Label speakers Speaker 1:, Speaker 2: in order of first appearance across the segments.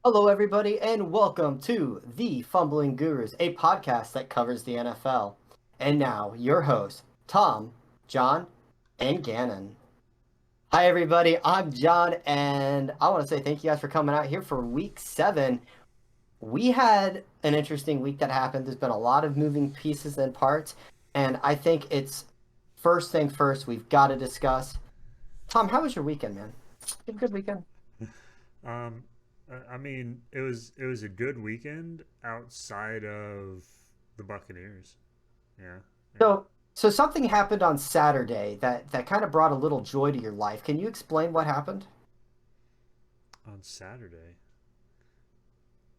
Speaker 1: Hello, everybody, and welcome to the Fumbling Gurus, a podcast that covers the NFL. And now, your hosts, Tom, John, and Gannon. Hi, everybody. I'm John, and I want to say thank you guys for coming out here for week 7. We had an interesting week that happened. There's been a lot of moving pieces and parts, and I think it's first thing first, we've got to discuss. Tom, how was your weekend, man? You have a good weekend?
Speaker 2: Um, it was a good weekend outside of the Buccaneers. Yeah, yeah.
Speaker 1: So something happened on Saturday that kind of brought a little joy to your life. Can you explain what happened?
Speaker 2: On Saturday,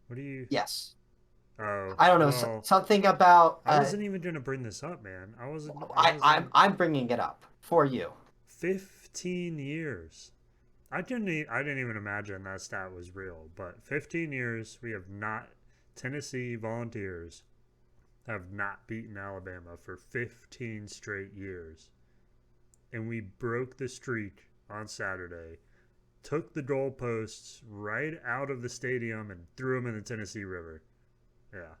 Speaker 2: what do you?
Speaker 1: Yes.
Speaker 2: Oh,
Speaker 1: I don't know,
Speaker 2: well,
Speaker 1: something about
Speaker 2: I wasn't even gonna bring this up, man. I wasn't. I
Speaker 1: I I'm
Speaker 2: wasn't.
Speaker 1: I'm bringing it up for you.
Speaker 2: 15 years. I didn't even imagine that stat was real. But 15 years, we have not. Tennessee Volunteers have not beaten Alabama for 15 straight years, and we broke the streak on Saturday, took the goalposts right out of the stadium and threw them in the Tennessee River. Yeah,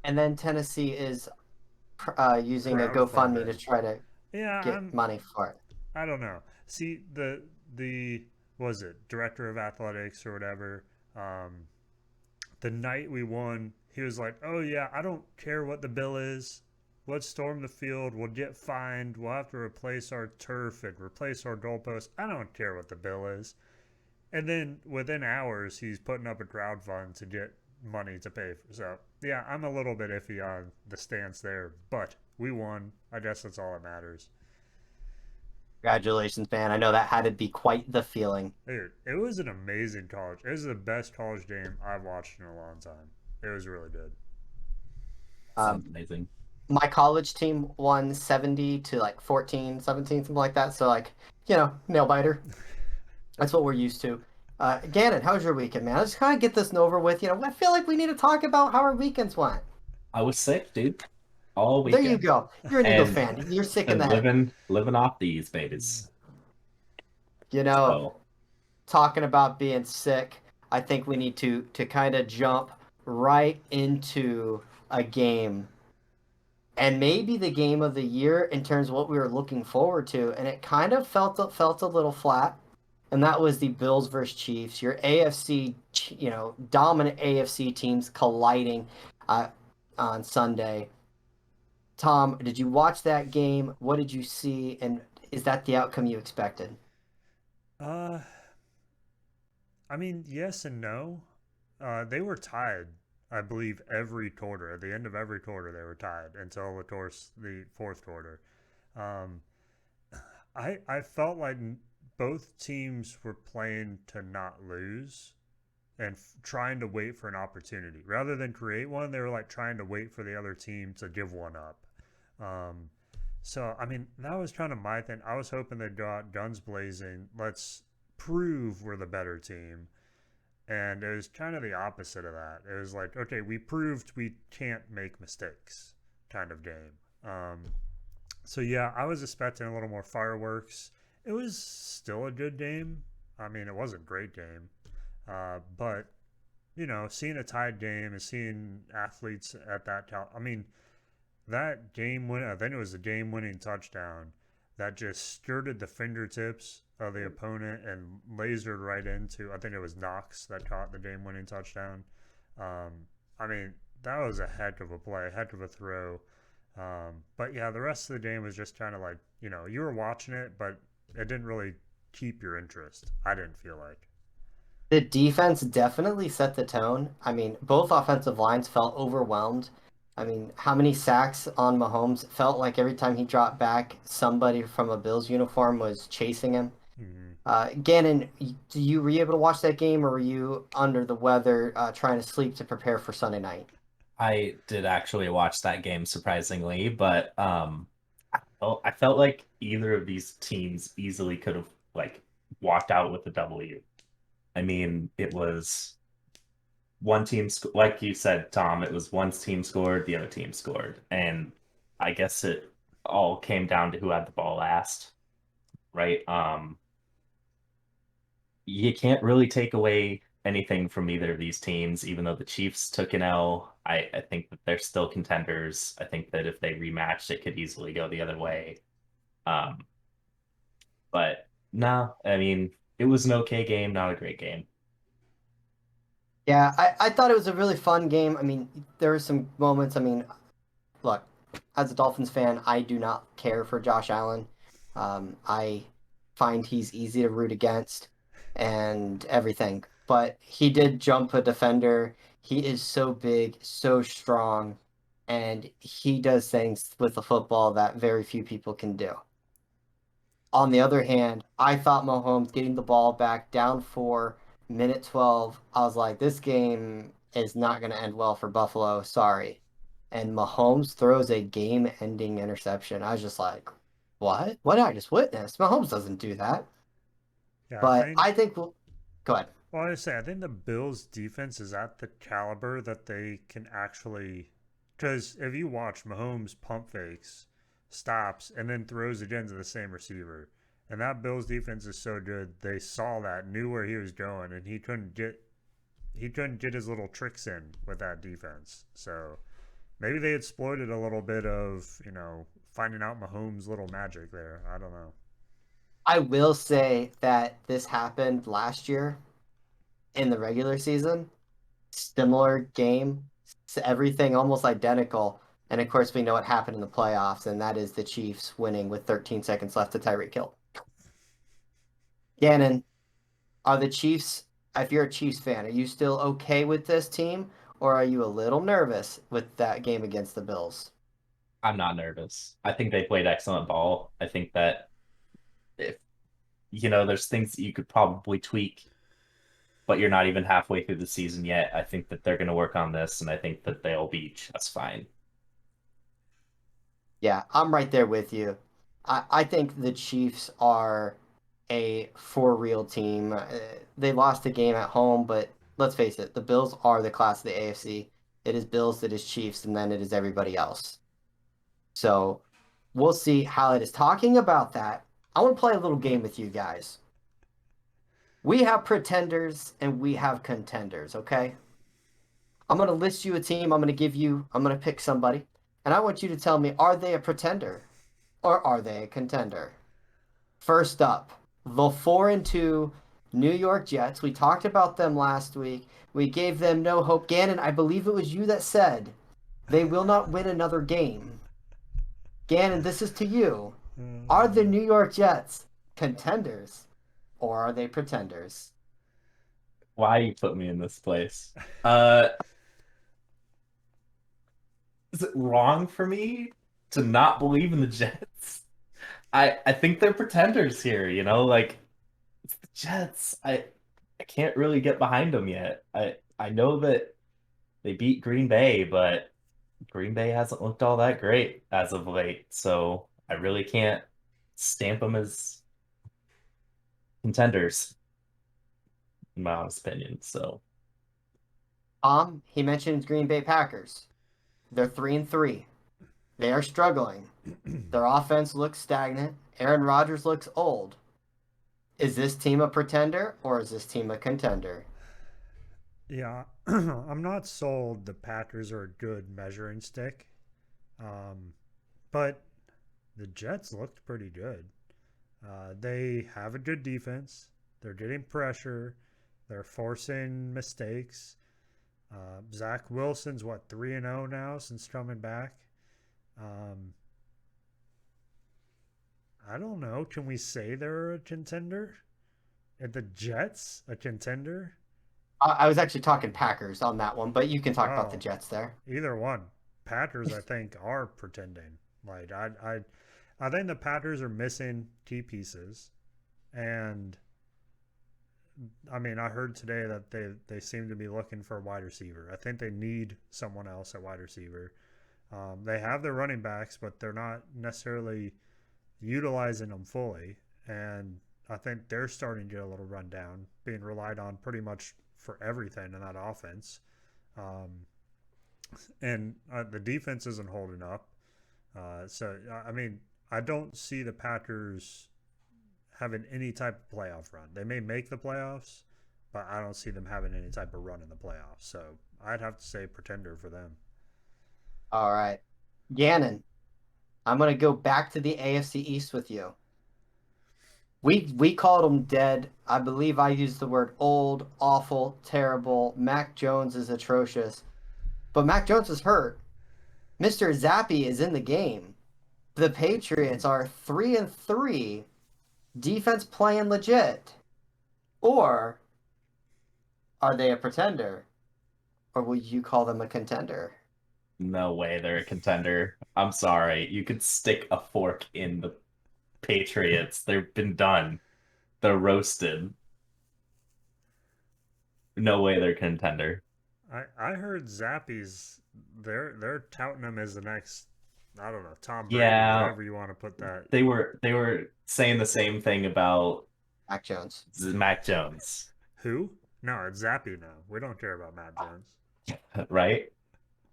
Speaker 1: And then Tennessee is using a GoFundMe
Speaker 2: crowdfunding.
Speaker 1: to try to
Speaker 2: Yeah,
Speaker 1: get money for it.
Speaker 2: I don't know. See the was it director of athletics or whatever. Um, the night we won, he was like, "Oh yeah, I don't care what the bill is. Let's storm the field. We'll get fined. We'll have to replace our turf and replace our goalposts. I don't care what the bill is." And then within hours, he's putting up a crowd fund to get money to pay for. So yeah, I'm a little bit iffy on the stance there, but we won. I guess that's all that matters.
Speaker 1: Congratulations, man. I know that had to be quite the feeling.
Speaker 2: Dude, it was an amazing college. It was the best college game I've watched in a long time. It was really good.
Speaker 1: Um,
Speaker 3: Sounds amazing.
Speaker 1: my college team won 70 to like 14, 17, something like that. So like, nail biter. That's what we're used to. Gannon, how was your weekend, man? Let's kind of get this over with. I feel like we need to talk about how our weekends went.
Speaker 3: I was sick, dude, all
Speaker 1: There you
Speaker 3: weekend,
Speaker 1: go. You're an Eagle
Speaker 3: and
Speaker 1: fan. You're sick in
Speaker 3: and
Speaker 1: the head.
Speaker 3: living off these babies.
Speaker 1: You know,
Speaker 3: So
Speaker 1: talking about being sick, I think we need to kind of jump right into a game and maybe the game of the year in terms of what we were looking forward to. And it kind of felt a little flat. And that was the Bills versus Chiefs. Your AFC, dominant AFC teams colliding uh, on Sunday. Tom, did you watch that game? What did you see? And is that the outcome you expected?
Speaker 2: Uh, I mean, yes and no. They were tied, I believe, every quarter. At the end of every quarter, they were tied until, of course, the fourth quarter. Um, I felt like both teams were playing to not lose and trying to wait for an opportunity rather than create one. They were like trying to wait for the other team to give one up. Um, so I mean, that was kind of my thing. I was hoping they'd go out guns blazing. Let's prove we're the better team. And it was kind of the opposite of that. It was like, okay, we proved we can't make mistakes kind of game. So yeah, I was expecting a little more fireworks. It was still a good game. I mean, it was a great game. But seeing a tied game and seeing athletes at I mean, that game win. I think it was a game-winning touchdown that just skirted the fingertips of the opponent and lasered right into. I think it was Knox that caught the game-winning touchdown. I mean, that was a heck of a play, heck of a throw. But yeah, the rest of the game was just kind of like you were watching it, but it didn't really keep your interest. I didn't feel like.
Speaker 1: The defense definitely set the tone. I mean, both offensive lines felt overwhelmed. I mean, how many sacks on Mahomes? It felt like every time he dropped back, somebody from a Bills uniform was chasing him.
Speaker 2: Mm-hmm.
Speaker 1: Gannon, were you able to watch that game, or were you under the weather trying to sleep to prepare for Sunday night?
Speaker 3: I did actually watch that game surprisingly, but I felt like either of these teams easily could have like walked out with a W. I mean, it was one team like you said, Tom, it was one team scored, the other team scored, and I guess it all came down to who had the ball last, right? You can't really take away anything from either of these teams, even though the Chiefs took an L. I think that they're still contenders. I think that if they rematched, it could easily go the other way. Um, but no, I mean, it was an okay game, not a great game.
Speaker 1: Yeah, I thought it was a really fun game. I mean, there were some moments. I mean, look, as a Dolphins fan, I do not care for Josh Allen. I find he's easy to root against and everything. But he did jump a defender. He is so big, so strong, and he does things with the football that very few people can do. On the other hand, I thought Mahomes getting the ball back down for minute 12, I was like, this game is not going to end well for Buffalo. Sorry. And Mahomes throws a game ending interception. I was just like, what? What did I just witness? Mahomes doesn't do that.
Speaker 2: Yeah, I
Speaker 1: But
Speaker 2: think.
Speaker 1: I think we'll go ahead.
Speaker 2: Well, I say I think the Bills' defense is at the caliber that they can actually. Because if you watch Mahomes pump fakes, stops, and then throws it into the same receiver, and that Bills' defense is so good, they saw that, knew where he was going, and he couldn't get his little tricks in with that defense. So maybe they exploited a little bit of finding out Mahomes' little magic there. I don't know.
Speaker 1: I will say that this happened last year in the regular season. Similar game, everything almost identical. And of course, we know what happened in the playoffs, and that is the Chiefs winning with 13 seconds left to Tyreek Hill. Gannon, are the Chiefs, if you're a Chiefs fan, are you still okay with this team, or are you a little nervous with that game against the Bills?
Speaker 3: I'm not nervous. I think they played excellent ball. I think that if there's things that you could probably tweak, but you're not even halfway through the season yet. I think that they're going to work on this, and I think that they'll be just fine.
Speaker 1: Yeah, I'm right there with you. I think the Chiefs are a for real team. They lost the game at home, but let's face it, the Bills are the class of the AFC. It is Bills, it is Chiefs, and then it is everybody else. So we'll see how it is. Talking about that, I want to play a little game with you guys. We have pretenders and we have contenders, okay? I'm going to list you a team. I'm going to pick somebody, and I want you to tell me, are they a pretender or are they a contender? First up, the 4-2 New York Jets. We talked about them last week. We gave them no hope. Gannon, I believe it was you that said they will not win another game. Gannon, this is to you. Are the New York Jets contenders or are they pretenders?
Speaker 3: Why you put me in this place? Uh, is it wrong for me to not believe in the Jets? I think they're pretenders here, like it's the Jets. I can't really get behind them yet. I know that they beat Green Bay, but Green Bay hasn't looked all that great as of late, so I really can't stamp them as contenders, in my honest opinion. So
Speaker 1: He mentioned Green Bay Packers. They're 3-3. They are struggling. Their offense looks stagnant. Aaron Rodgers looks old. Is this team a pretender or is this team a contender?
Speaker 2: Yeah, I'm not sold the Packers are a good measuring stick, um, but the Jets looked pretty good. They have a good defense. They're getting pressure. They're forcing mistakes. Zach Wilson's what 3-0 now since coming back. Um, I don't know. Can we say they're a contender? Are the Jets a contender?
Speaker 1: I was actually talking Packers on that one, but you can talk about the
Speaker 2: Oh,
Speaker 1: Jets there.
Speaker 2: either one. Packers, I think, are pretending. Like I think the Packers are missing key pieces, and I mean, I heard today that they seem to be looking for a wide receiver. I think they need someone else at wide receiver. They have their running backs, but they're not necessarily utilizing them fully, and I think they're starting to get a little rundown, being relied on pretty much for everything in that offense. Um, and the defense isn't holding up. So I mean, I don't see the Packers having any type of playoff run. They may make the playoffs, but I don't see them having any type of run in the playoffs. So I'd have to say pretender for them.
Speaker 1: All right. Gannon, I'm going to go back to the AFC East with you. We called them dead. I believe I used the word old, awful, terrible. Mac Jones is atrocious. But Mac Jones is hurt. Mr. Zappy is in the game. The Patriots are 3-3. Defense playing legit. Or are they a pretender? Or would you call them a contender?
Speaker 3: No way they're a contender. I'm sorry. You could stick a fork in the Patriots. They've been done. They're roasted. No way they're a contender.
Speaker 2: I heard Zappy's they're touting him as the next, I don't know, Tom Brady,
Speaker 3: Yeah,
Speaker 2: whatever you want to put that.
Speaker 3: they were saying the same thing about
Speaker 1: Mac Jones.
Speaker 3: Mac Jones,
Speaker 2: Who? No, it's Zappy now. We don't care about Matt Jones.
Speaker 3: right?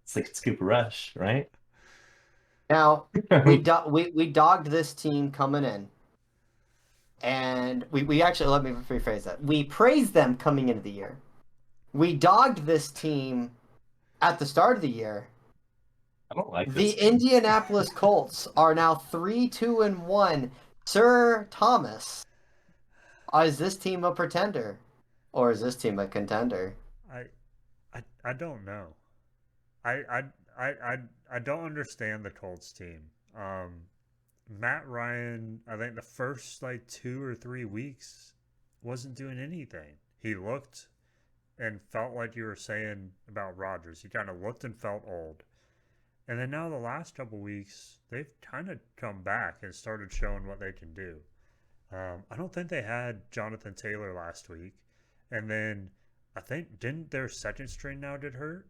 Speaker 3: It's like Cooper Rush, right?
Speaker 1: Now, we dogged this team coming in. And we actually, let me rephrase that. We praised them coming into the year. We dogged this team at the start of the year.
Speaker 3: I don't like
Speaker 1: The
Speaker 3: this team.
Speaker 1: Indianapolis Colts are now 3-2-1. Sir Thomas, is this team a pretender? Or is this team a contender?
Speaker 2: I I don't know. I I I don't understand the Colts team. Matt Ryan, I think the first like 2 or 3 weeks wasn't doing anything. He looked and felt like you were saying about Rodgers. He kind of looked and felt old. And then now the last couple weeks, they've kind of come back and started showing what they can do. I don't think they had Jonathan Taylor last week, and then I think didn't their second string now get hurt?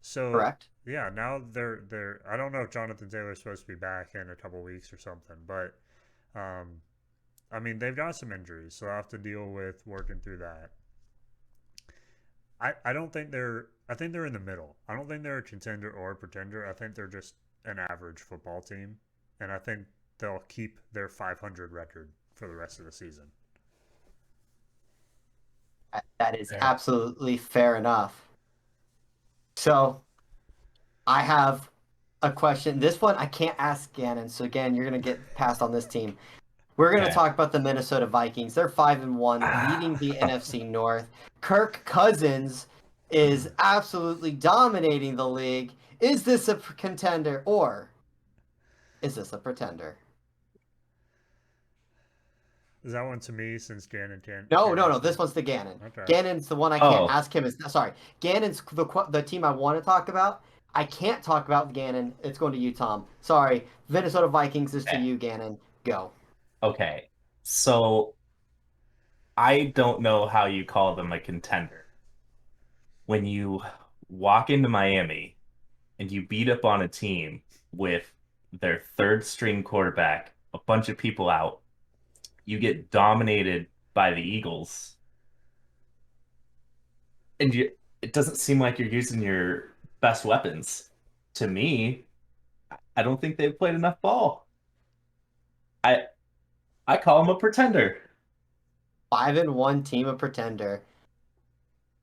Speaker 2: So
Speaker 1: Correct?
Speaker 2: yeah, now they're I don't know if Jonathan Taylor's supposed to be back in a couple weeks or something, but um, I mean they've got some injuries, so I have to deal with working through that. I don't think they're I think they're in the middle. I don't think they're a contender or a pretender. I think they're just an average football team, and I think they'll keep their 500 record for the rest of the season.
Speaker 1: That is
Speaker 3: Fair.
Speaker 1: absolutely fair enough. So I have a question. This one I can't ask Gannon. So again, you're gonna get passed on this team. We're gonna
Speaker 3: Okay.
Speaker 1: talk about the Minnesota Vikings. They're 5-1, leading the NFC North. Kirk Cousins is absolutely dominating the league. Is this a contender or is this a pretender?
Speaker 2: Is that one to me since Gannon can't?
Speaker 1: No,
Speaker 2: can't
Speaker 1: no, no.
Speaker 2: answer?
Speaker 1: This one's the Gannon.
Speaker 2: Okay.
Speaker 1: Gannon's the one I can't
Speaker 3: Oh,
Speaker 1: ask him. Is sorry. Gannon's the team I want to talk about. I can't talk about Gannon. It's going to you, Tom. Sorry. Minnesota Vikings is to
Speaker 3: okay.
Speaker 1: you, Gannon. Go.
Speaker 3: Okay. So I don't know how you call them a contender. When you walk into Miami and you beat up on a team with their third string quarterback, a bunch of people out, you get dominated by the Eagles, and it doesn't seem like you're using your best weapons. To me, I don't think they've played enough ball. I I call them a pretender.
Speaker 1: 5-1 team of pretender.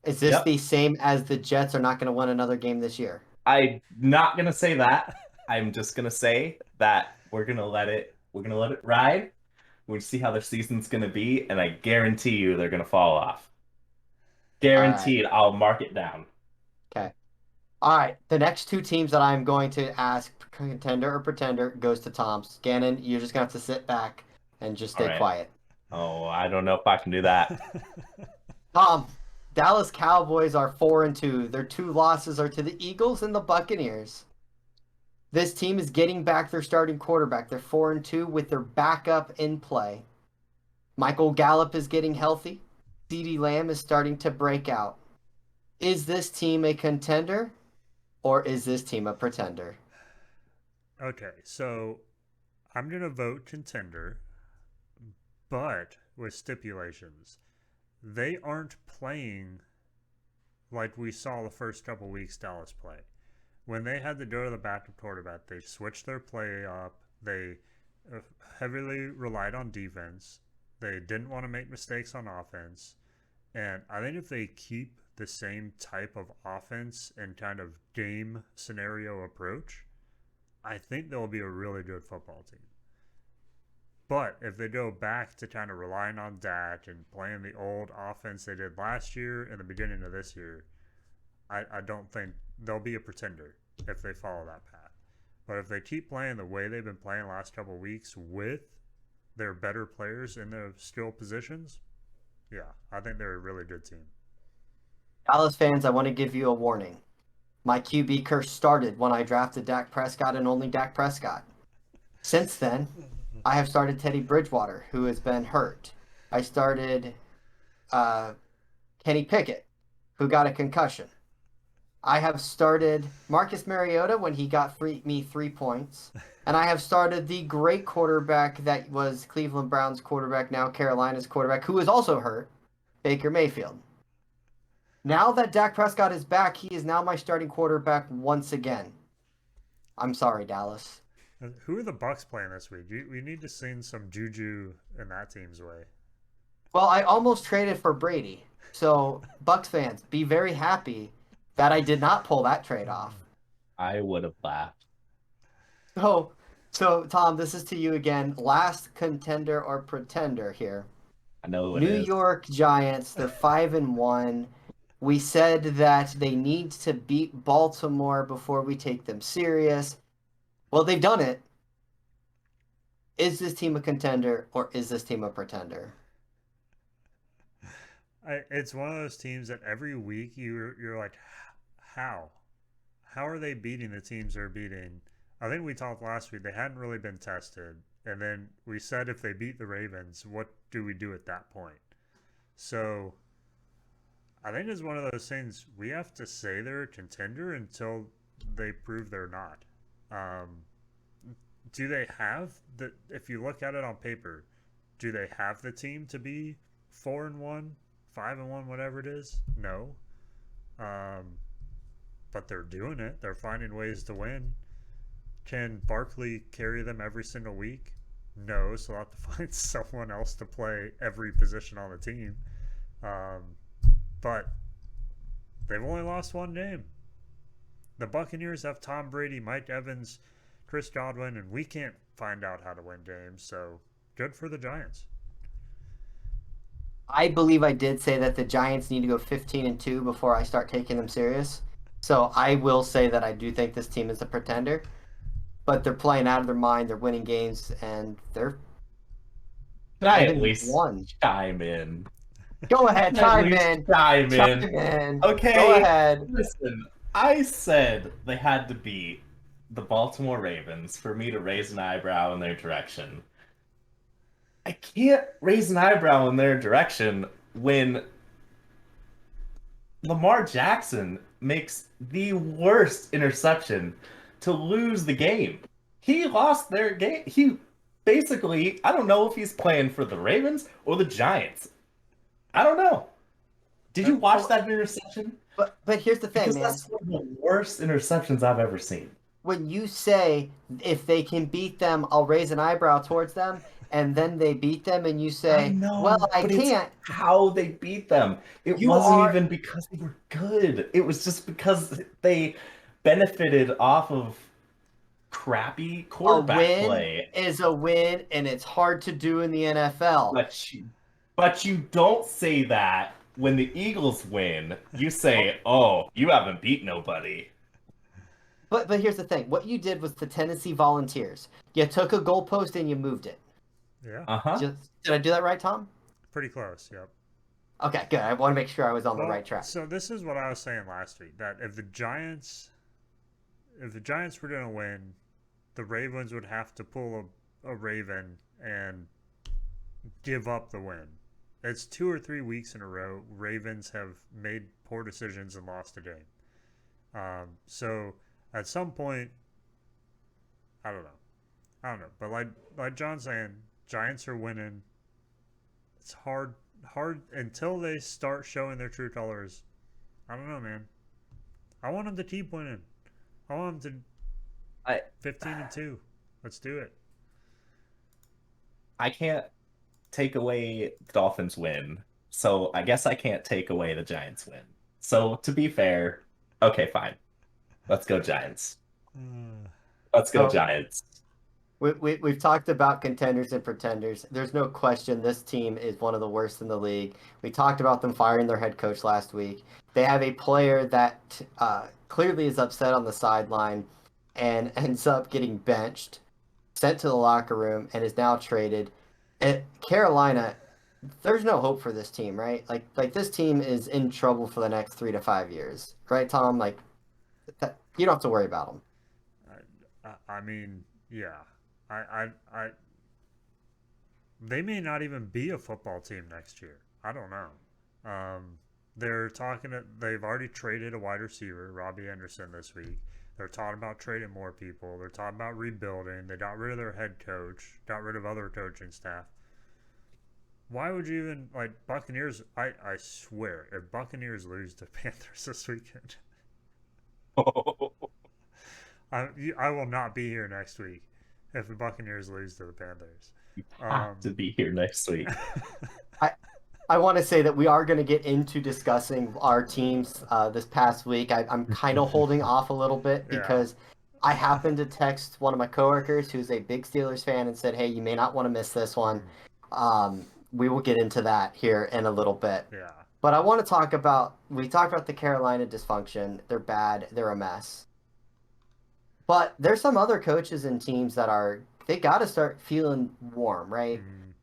Speaker 1: Is this
Speaker 3: Yep.
Speaker 1: the same as the Jets are not going to win another game this year?
Speaker 3: I'm not gonna say that. I'm just gonna say that we're gonna let it ride. We see how their season's gonna be, and I guarantee you they're gonna fall off.
Speaker 1: All right.
Speaker 3: Guaranteed, I'll mark it down.
Speaker 1: Okay. All right. The next two teams that I'm going to ask, contender or pretender, goes to Tom's. Gannon, you're just going to have to sit back and just
Speaker 3: All
Speaker 1: stay
Speaker 3: right.
Speaker 1: quiet.
Speaker 3: Oh, I don't know if I can do that.
Speaker 1: Tom, Dallas Cowboys are 4-2. Their two losses are to the Eagles and the Buccaneers. This team is getting back their starting quarterback. They're 4-2 with their backup in play. Michael Gallup is getting healthy. CeeDee Lamb is starting to break out. Is this team a contender or is this team a pretender?
Speaker 2: Okay, so I'm gonna vote contender, but with stipulations. They aren't playing like we saw the first couple weeks Dallas play. When they had to go to the backup quarterback, they switched their play up. They heavily relied on defense. They didn't want to make mistakes on offense. And I think if they keep the same type of offense and kind of game scenario approach, I think they'll be a really good football team. But if they go back to kind of relying on Dak and playing the old offense they did last year and the beginning of this year, I don't think they'll be a pretender if they follow that path. But if they keep playing the way they've been playing the last couple of weeks with their better players in their skill positions, yeah, I think they're a really good team.
Speaker 1: Dallas fans, I want to give you a warning. My QB curse started when I drafted Dak Prescott and only Dak Prescott. Since then, I have started Teddy Bridgewater, who has been hurt. I started Kenny Pickett, who got a concussion. I have started Marcus Mariota when he got me 3 points. And I have started the great quarterback that was Cleveland Browns quarterback, now Carolina's quarterback, who is also hurt, Baker Mayfield. Now that Dak Prescott is back, he is now my starting quarterback once again. I'm sorry, Dallas.
Speaker 2: Who are the Bucks playing this week? We need to send some juju in that team's way.
Speaker 1: Well, I almost traded for Brady. So, Bucks fans, be very happy that I did not pull that trade off.
Speaker 3: I would have laughed.
Speaker 1: So Tom, this is to you again. Last contender or pretender here.
Speaker 3: I know it
Speaker 1: New
Speaker 3: is.
Speaker 1: York Giants, they're 5-1. We said that they need to beat Baltimore before we take them serious. Well, they've done it. Is this team a contender or is this team a pretender?
Speaker 2: It's one of those teams that every week you're like, how? How are they beating the teams they're beating? I think we talked last week. They hadn't really been tested. And then we said if they beat the Ravens, what do we do at that point? So I think it's one of those things we have to say they're a contender until they prove they're not. Do they have the? If you look at it on paper, do they have the team to be 4-1, 5-1, whatever it is? No. But they're doing it. They're finding ways to win. Can Barkley carry them every single week? No, so they'll have to find someone else to play every position on the team. But they've only lost one game. The Buccaneers have Tom Brady, Mike Evans, Chris Godwin, and we can't find out how to win games. So good for the Giants.
Speaker 1: I believe I did say that the Giants need to go 15-2 before I start taking them serious. So I will say that I do think this team is a pretender, but they're playing out of their mind. They're winning games, and they're
Speaker 3: Can I at
Speaker 1: 5-1.
Speaker 3: least chime in?
Speaker 1: Go ahead,
Speaker 3: Can I at
Speaker 1: chime
Speaker 3: least
Speaker 1: in.
Speaker 3: Chime
Speaker 1: Chime
Speaker 3: in.
Speaker 1: in.
Speaker 3: Okay.
Speaker 1: Go ahead.
Speaker 3: Listen, I said they had to beat the Baltimore Ravens for me to raise an eyebrow in their direction. I can't raise an eyebrow in their direction when Lamar Jackson makes the worst interception to lose the game. He lost their game. He basically, I don't know if he's playing for the Ravens or the Giants. I don't know. Did you watch that interception?
Speaker 1: But here's the thing,
Speaker 3: Because
Speaker 1: man.
Speaker 3: that's one of the worst interceptions I've ever seen.
Speaker 1: When you say if they can beat them, I'll raise an eyebrow towards them, and then they beat them, and you say,
Speaker 3: I know,
Speaker 1: well, I
Speaker 3: but
Speaker 1: can't.
Speaker 3: it's how they beat them. It
Speaker 1: You
Speaker 3: wasn't
Speaker 1: are-
Speaker 3: even because they were good. It was just because they benefited off of crappy
Speaker 1: A
Speaker 3: quarterback
Speaker 1: win
Speaker 3: play.
Speaker 1: is a win, and it's hard to do in the NFL.
Speaker 3: But you don't say that when the Eagles win. You say, "Oh, you haven't beat nobody."
Speaker 1: But here's the thing. What you did was the Tennessee Volunteers. You took a goalpost and you moved it.
Speaker 2: Yeah.
Speaker 3: Uh-huh.
Speaker 1: Did I do that right, Tom?
Speaker 2: Pretty close. Yep.
Speaker 1: Okay, good. I want to make sure I was on the right track.
Speaker 2: So this is what I was saying last week, that if the Giants were going to win, the Ravens would have to pull a Raven and give up the win. It's 2 or 3 weeks in a row Ravens have made poor decisions and lost a game. So at some point, I don't know. But like John's saying, Giants are winning. It's hard until they start showing their true colors. I don't know, man. I want them to keep winning. I want them to 15-2. Let's do it.
Speaker 3: I can't take away the Dolphins win So I guess I can't take away the Giants win. So to be fair, okay, fine. Let's go Giants.
Speaker 2: Uh,
Speaker 3: Let's go
Speaker 1: So
Speaker 3: Giants.
Speaker 1: we've talked about contenders and pretenders. There's no question this team is one of the worst in the league. We talked about them firing their head coach last week. They have a player that clearly is upset on the sideline and ends up getting benched, sent to the locker room, and is now traded. At Carolina, there's no hope for this team, right? Like this team is in trouble for the next 3 to 5 years, right, Tom? Like you don't have to worry about them.
Speaker 2: I mean, yeah. I they may not even be a football team next year. I don't know. Um, they're talking. They've already traded a wide receiver, Robbie Anderson, this week. They're talking about trading more people. They're talking about rebuilding. They got rid of their head coach, got rid of other coaching staff. Why would you even like Buccaneers? I swear, if Buccaneers lose to Panthers this weekend, I will not be here next week if the Buccaneers lose to the Panthers.
Speaker 3: Have to
Speaker 2: Um,
Speaker 3: be here next week.
Speaker 1: I I want to say that we are going to get into discussing our teams this past week. I'm kind of holding off a little bit
Speaker 2: yeah.
Speaker 1: because I happened to text one of my coworkers who's a big Steelers fan and said, "Hey, you may not want to miss this one."
Speaker 2: Mm,
Speaker 1: We will get into that here in a little bit.
Speaker 2: yeah.
Speaker 1: But I want to talk about we talked about the Carolina dysfunction. They're bad. They're a mess. But there's some other coaches and teams that are they got to start feeling warm, right?
Speaker 2: Mm,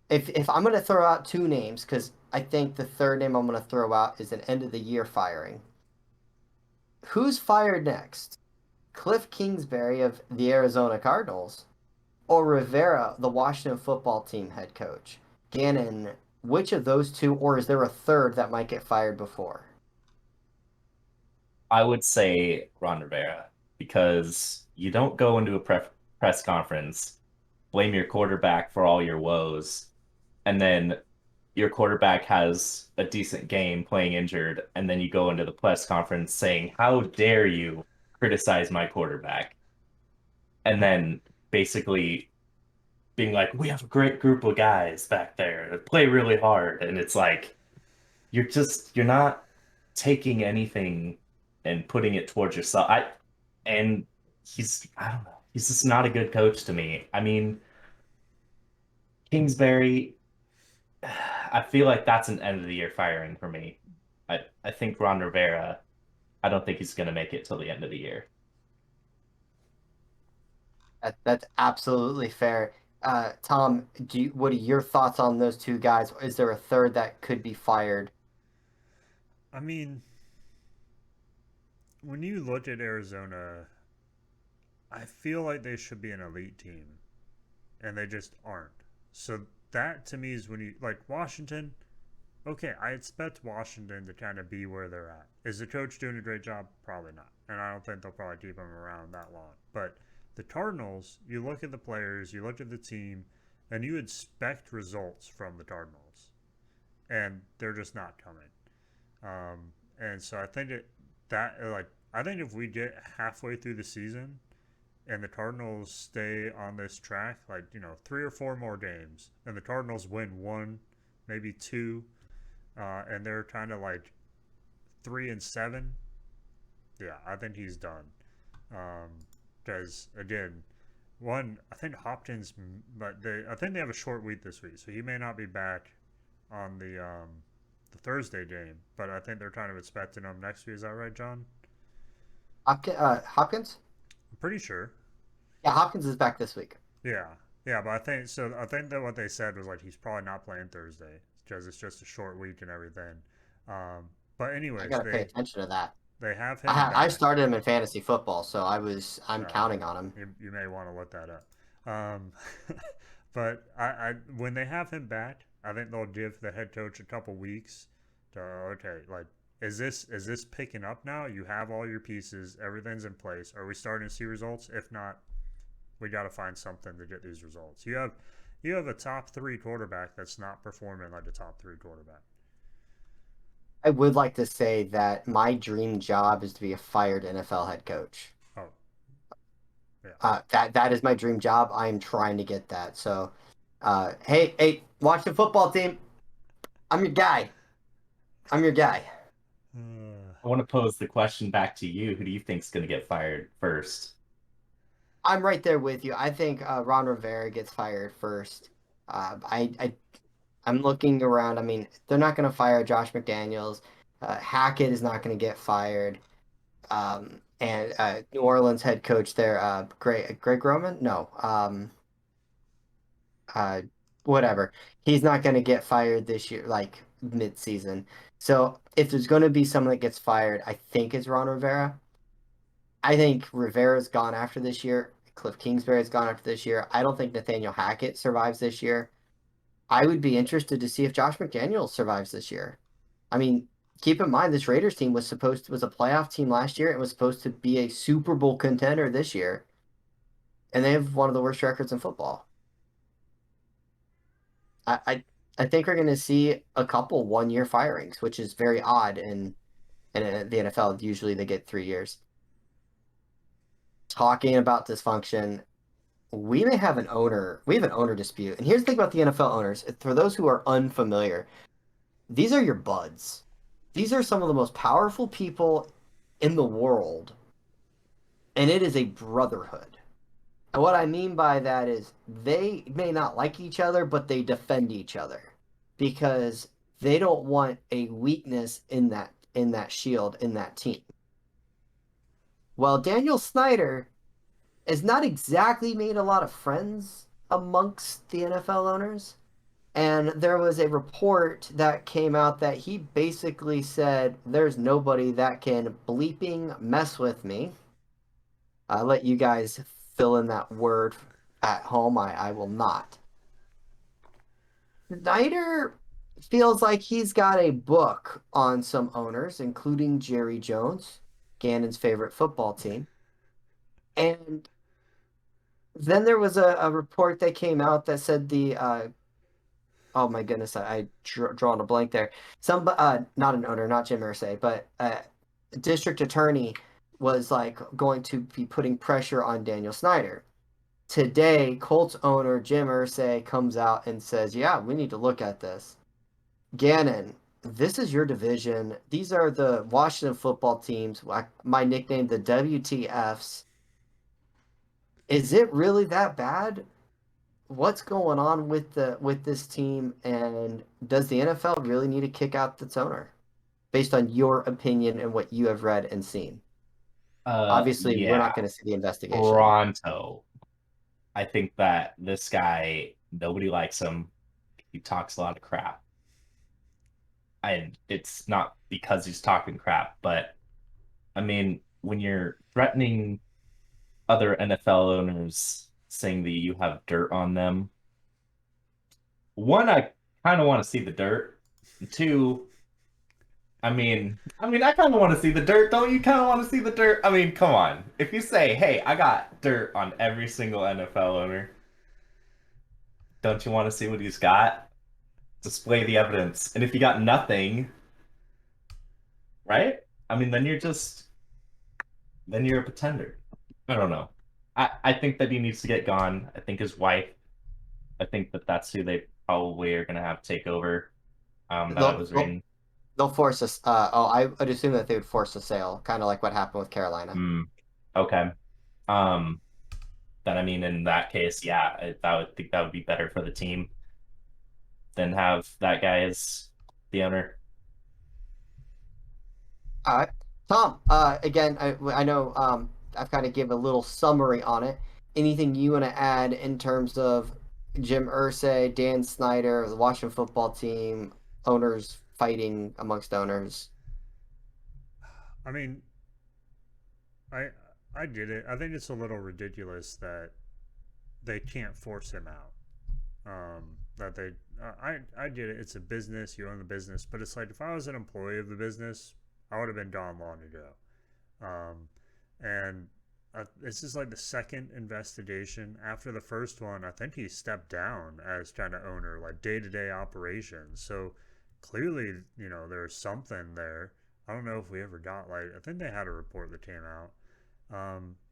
Speaker 1: If I'm going to throw out two names, because I think the third name I'm going to throw out is an end of the year firing. Who's fired next? Cliff Kingsbury of the Arizona Cardinals or Rivera, the Washington football team head coach? Gannon, which of those two, or is there a third that might get fired before?
Speaker 3: I would say Ron Rivera because you don't go into a press conference, blame your quarterback for all your woes, and then your quarterback has a decent game playing injured, and then you go into the press conference saying, "How dare you criticize my quarterback?" And then basically being like, "We have a great group of guys back there that play really hard," and it's like you're not taking anything and putting it towards yourself. And I don't know, he's just not a good coach to me. I mean, Kingsbury, I feel like that's an end of the year firing for me. I think Ron Rivera, I don't think he's going to make it till the end of the year.
Speaker 1: That's absolutely fair. Tom, what are your thoughts on those two guys? Is there a third that could be fired?
Speaker 2: I mean, when you look at Arizona, I feel like they should be an elite team, and they just aren't. So that to me is when you like Washington. Okay, I expect Washington to kind of be where they're at. Is the coach doing a great job? Probably not. And I don't think they'll probably keep him around that long. But the Cardinals, you look at the players, you look at the team, and you expect results from the Cardinals. And they're just not coming. And so I think I think if we get halfway through the season and the Cardinals stay on this track, like, 3 or 4 more games, and the Cardinals win one, maybe two, and they're kind of like 3-7. Yeah, I think he's done. Because again, one, I think Hopkins, but I think they have a short week this week, so he may not be back on the Thursday game. But I think they're kind of expecting him next week. Is that right, John?
Speaker 1: Hopkins?
Speaker 2: I'm pretty sure.
Speaker 1: Yeah, Hopkins is back this week.
Speaker 2: Yeah, yeah, but I think so. I think that what they said was like he's probably not playing Thursday because it's just a short week and everything. But
Speaker 1: I
Speaker 2: anyways,
Speaker 1: gotta pay attention to that.
Speaker 2: they have
Speaker 1: I
Speaker 2: him
Speaker 1: I
Speaker 2: back.
Speaker 1: started him in fantasy football, so I'm
Speaker 2: Uh,
Speaker 1: counting on him.
Speaker 2: you may want to look that up. Um, but when they have him back, I think they'll give the head coach a couple weeks to okay, like is this picking up now? You have all your pieces, everything's in place. Are we starting to see results? If not, we got to find something to get these results. You have a top three quarterback that's not performing like a top three quarterback.
Speaker 1: I would like to say that my dream job is to be a fired NFL head coach.
Speaker 2: Oh, yeah.
Speaker 1: That is my dream job. I am trying to get that. So, hey, watch the football team. I'm your guy. I'm your guy.
Speaker 3: I want to pose the question back to you. Who do you think's going to get fired first?
Speaker 1: I'm right there with you. I think Ron Rivera gets fired first. I'm looking around. I mean, they're not going to fire Josh McDaniels. Hackett is not going to get fired. And New Orleans head coach there, Greg Roman? No. Uh, Whatever. He's not going to get fired this year, like mid-season. So if there's going to be someone that gets fired, I think it's Ron Rivera. I think Rivera's gone after this year. Cliff Kingsbury's gone after this year. I don't think Nathaniel Hackett survives this year. I would be interested to see if Josh McDaniels survives this year. I mean, keep in mind this Raiders team was a playoff team last year and was supposed to be a Super Bowl contender this year, and they have one of the worst records in football. I I, I think we're going to see a couple 1 year firings, which is very odd in the NFL. Usually they get 3 years. Talking about dysfunction, we have an owner dispute. And here's the thing about the NFL owners. For those who are unfamiliar, these are your buds. These are some of the most powerful people in the world, and it is a brotherhood. And what I mean by that is they may not like each other, but they defend each other because they don't want a weakness in that shield in that team. Well, Daniel Snyder has not exactly made a lot of friends amongst the NFL owners. And there was a report that came out that he basically said, there's nobody that can bleeping mess with me. I'll let you guys fill in that word at home. I will not. Snyder feels like he's got a book on some owners, including Jerry Jones, Gannon's favorite football team. And then there was a report that came out that said oh my goodness, drawn a blank there. Some, not an owner, not Jim Irsay, but district attorney was like going to be putting pressure on Daniel Snyder. Today, Colts owner Jim Irsay comes out and says, "Yeah, we need to look at this." Gannon, this is your division. These are the Washington football teams. My nickname, the WTFs. Is it really that bad? What's going on with this team, and does the NFL really need to kick out its owner based on your opinion and what you have read and seen? Obviously, we're
Speaker 3: Yeah,
Speaker 1: not going to see the investigation.
Speaker 3: Toronto. I think that this guy, nobody likes him. He talks a lot of crap. And it's not because he's talking crap, but I mean, when you're threatening other NFL owners, saying that you have dirt on them, one, I kind of want to see the dirt. Two, I kind of want to see the dirt. Don't you kind of want to see the dirt? I mean, come on. If you say, "Hey, I got dirt on every single NFL owner," don't you want to see what he's got? Display the evidence. And if you got nothing, right? I mean, then you're a pretender. I don't know. I think that he needs to get gone. I think his wife. I think that that's who they probably are gonna have take over. That I
Speaker 1: They'll
Speaker 3: was
Speaker 1: they'll,
Speaker 3: reading.
Speaker 1: they'll force us. I would assume that they would force a sale, kind of like what happened with Carolina.
Speaker 3: Hmm. Okay. Um. Then I mean, in that case, yeah, I would think that would be better for the team than have that guy as the owner.
Speaker 1: All right, Tom. Again, I know I've kind of give a little summary on it. Anything you want to add in terms of Jim Irsay, Dan Snyder, the Washington football team, owners fighting amongst owners?
Speaker 2: I mean, I I get it. I think it's a little ridiculous that they can't force him out. That they I get it. It's a business. You own the business, but it's like if I was an employee of the business, I would have been gone long ago. And This is like the second investigation. After the first one, I think he stepped down as kind of owner, like day to day operations. So clearly, there's something there. I don't know if we ever got like I think they had a report that came out.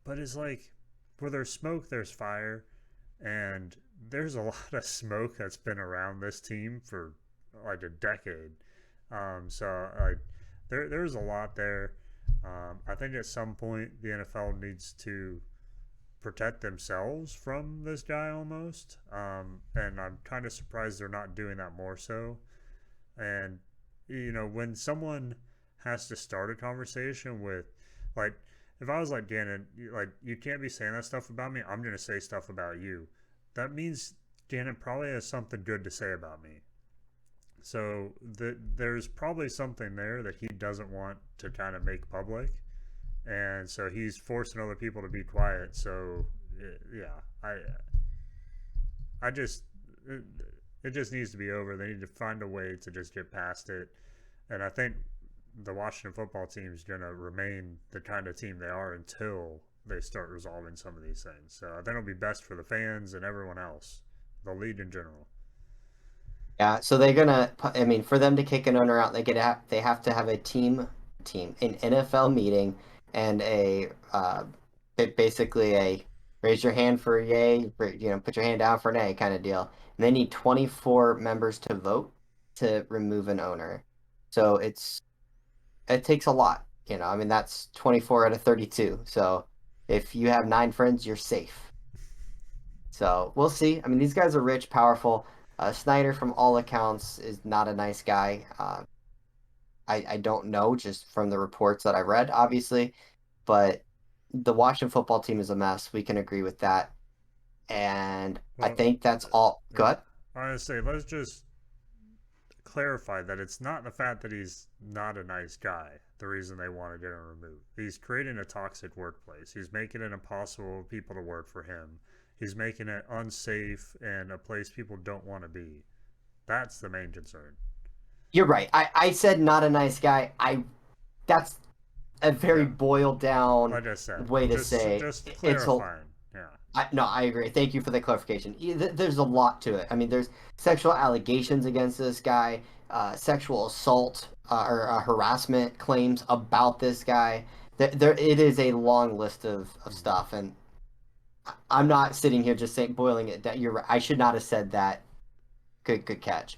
Speaker 2: But it's like where there's smoke, there's fire, and there's a lot of smoke that's been around this team for like a decade. So like there's a lot there. I think at some point the NFL needs to protect themselves from this guy almost. And I'm kind of surprised they're not doing that more so. And when someone has to start a conversation with, like, if I was like Gannon, like, you can't be saying that stuff about me. I'm gonna say stuff about you. That means Gannon probably has something good to say about me. So there's probably something there that he doesn't want to kind of make public, and so he's forcing other people to be quiet. So yeah, I just it, it just needs to be over. They need to find a way to just get past it, and I think the Washington football team is going to remain the kind of team they are until they start resolving some of these things. So I think it'll be best for the fans and everyone else, the league in general.
Speaker 1: Yeah, so they're gonna. I mean, for them to kick an owner out, they have to have a an NFL meeting, and basically a raise your hand for yay, put your hand down for nay kind of deal. And they need 24 members to vote to remove an owner. So it takes a lot. I mean, that's 24 out of 32. So if you have 9 friends, you're safe. So we'll see. I mean, these guys are rich, powerful. Snyder, from all accounts, is not a nice guy. I don't know just from the reports that I read, obviously, but the Washington football team is a mess. We can agree with that. And I
Speaker 2: Well,
Speaker 1: think that's all.
Speaker 2: yeah,
Speaker 1: Good.
Speaker 2: I would say let's just clarify that it's not the fact that he's not a nice guy the reason they want to get him removed. He's creating a toxic workplace. He's making it impossible for people to work for him. He's making it unsafe and a place people don't want to be. That's the main concern.
Speaker 1: You're right. I said not a nice guy. That's a very
Speaker 2: Yeah,
Speaker 1: boiled down
Speaker 2: like I said,
Speaker 1: way to
Speaker 2: just
Speaker 1: say
Speaker 2: just
Speaker 1: it's a.
Speaker 2: clarifying. Yeah.
Speaker 1: No, I agree. Thank you for the clarification. There's a lot to it. I mean, there's sexual allegations against this guy, sexual assault or harassment claims about this guy. It is a long list of stuff, and I'm not sitting here just saying boiling it down. You're right. I should not have said that. Good catch.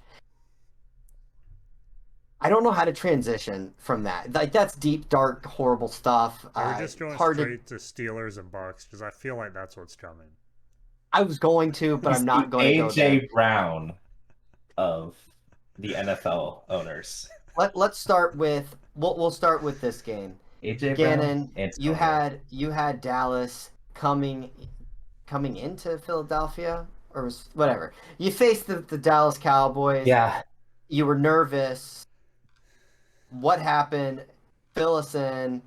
Speaker 1: I don't know how to transition from that. Like that's deep, dark, horrible stuff.
Speaker 2: Are we just going
Speaker 1: Hard to.
Speaker 2: straight to Steelers and Bucks? Because I feel like that's what's coming.
Speaker 1: I was going to, but I'm
Speaker 3: He's
Speaker 1: not
Speaker 3: the
Speaker 1: going to go there.
Speaker 3: AJ Brown of the NFL owners.
Speaker 1: Let's start with we'll start with this game.
Speaker 3: AJ Brown,
Speaker 1: Gannon,
Speaker 3: Antonio.
Speaker 1: you had Dallas coming into Philadelphia or whatever. You faced the Dallas Cowboys.
Speaker 3: Yeah.
Speaker 1: You were nervous. What happened? Fill us in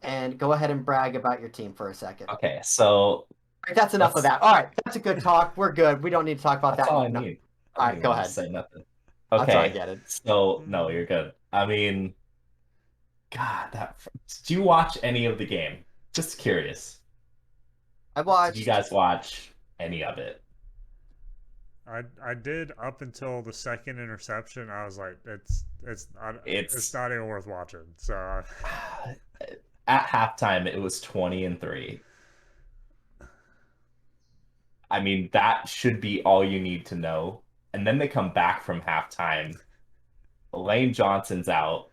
Speaker 1: and go ahead and brag about your team for a second. All
Speaker 3: Okay, so
Speaker 1: right, that's enough of
Speaker 3: that's
Speaker 1: that. All right, that's a good talk. We're good. We don't need to talk about
Speaker 3: that's
Speaker 1: that.
Speaker 3: all I
Speaker 1: No.
Speaker 3: need. I
Speaker 1: All
Speaker 3: don't
Speaker 1: right,
Speaker 3: even
Speaker 1: go
Speaker 3: need to
Speaker 1: ahead.
Speaker 3: say nothing.
Speaker 1: I'm sorry,
Speaker 3: Okay,
Speaker 1: Gannon.
Speaker 3: so no, you're good. I mean, God, did you watch any of the game? Just curious.
Speaker 1: I
Speaker 3: Did you
Speaker 1: watched.
Speaker 3: guys watch any of it?
Speaker 2: I did up until the second interception. I was like, it's
Speaker 3: It's
Speaker 2: not even worth watching. So
Speaker 3: at halftime it was 20-3. I mean, that should be all you need to know. And then they come back from halftime. Lane Johnson's out.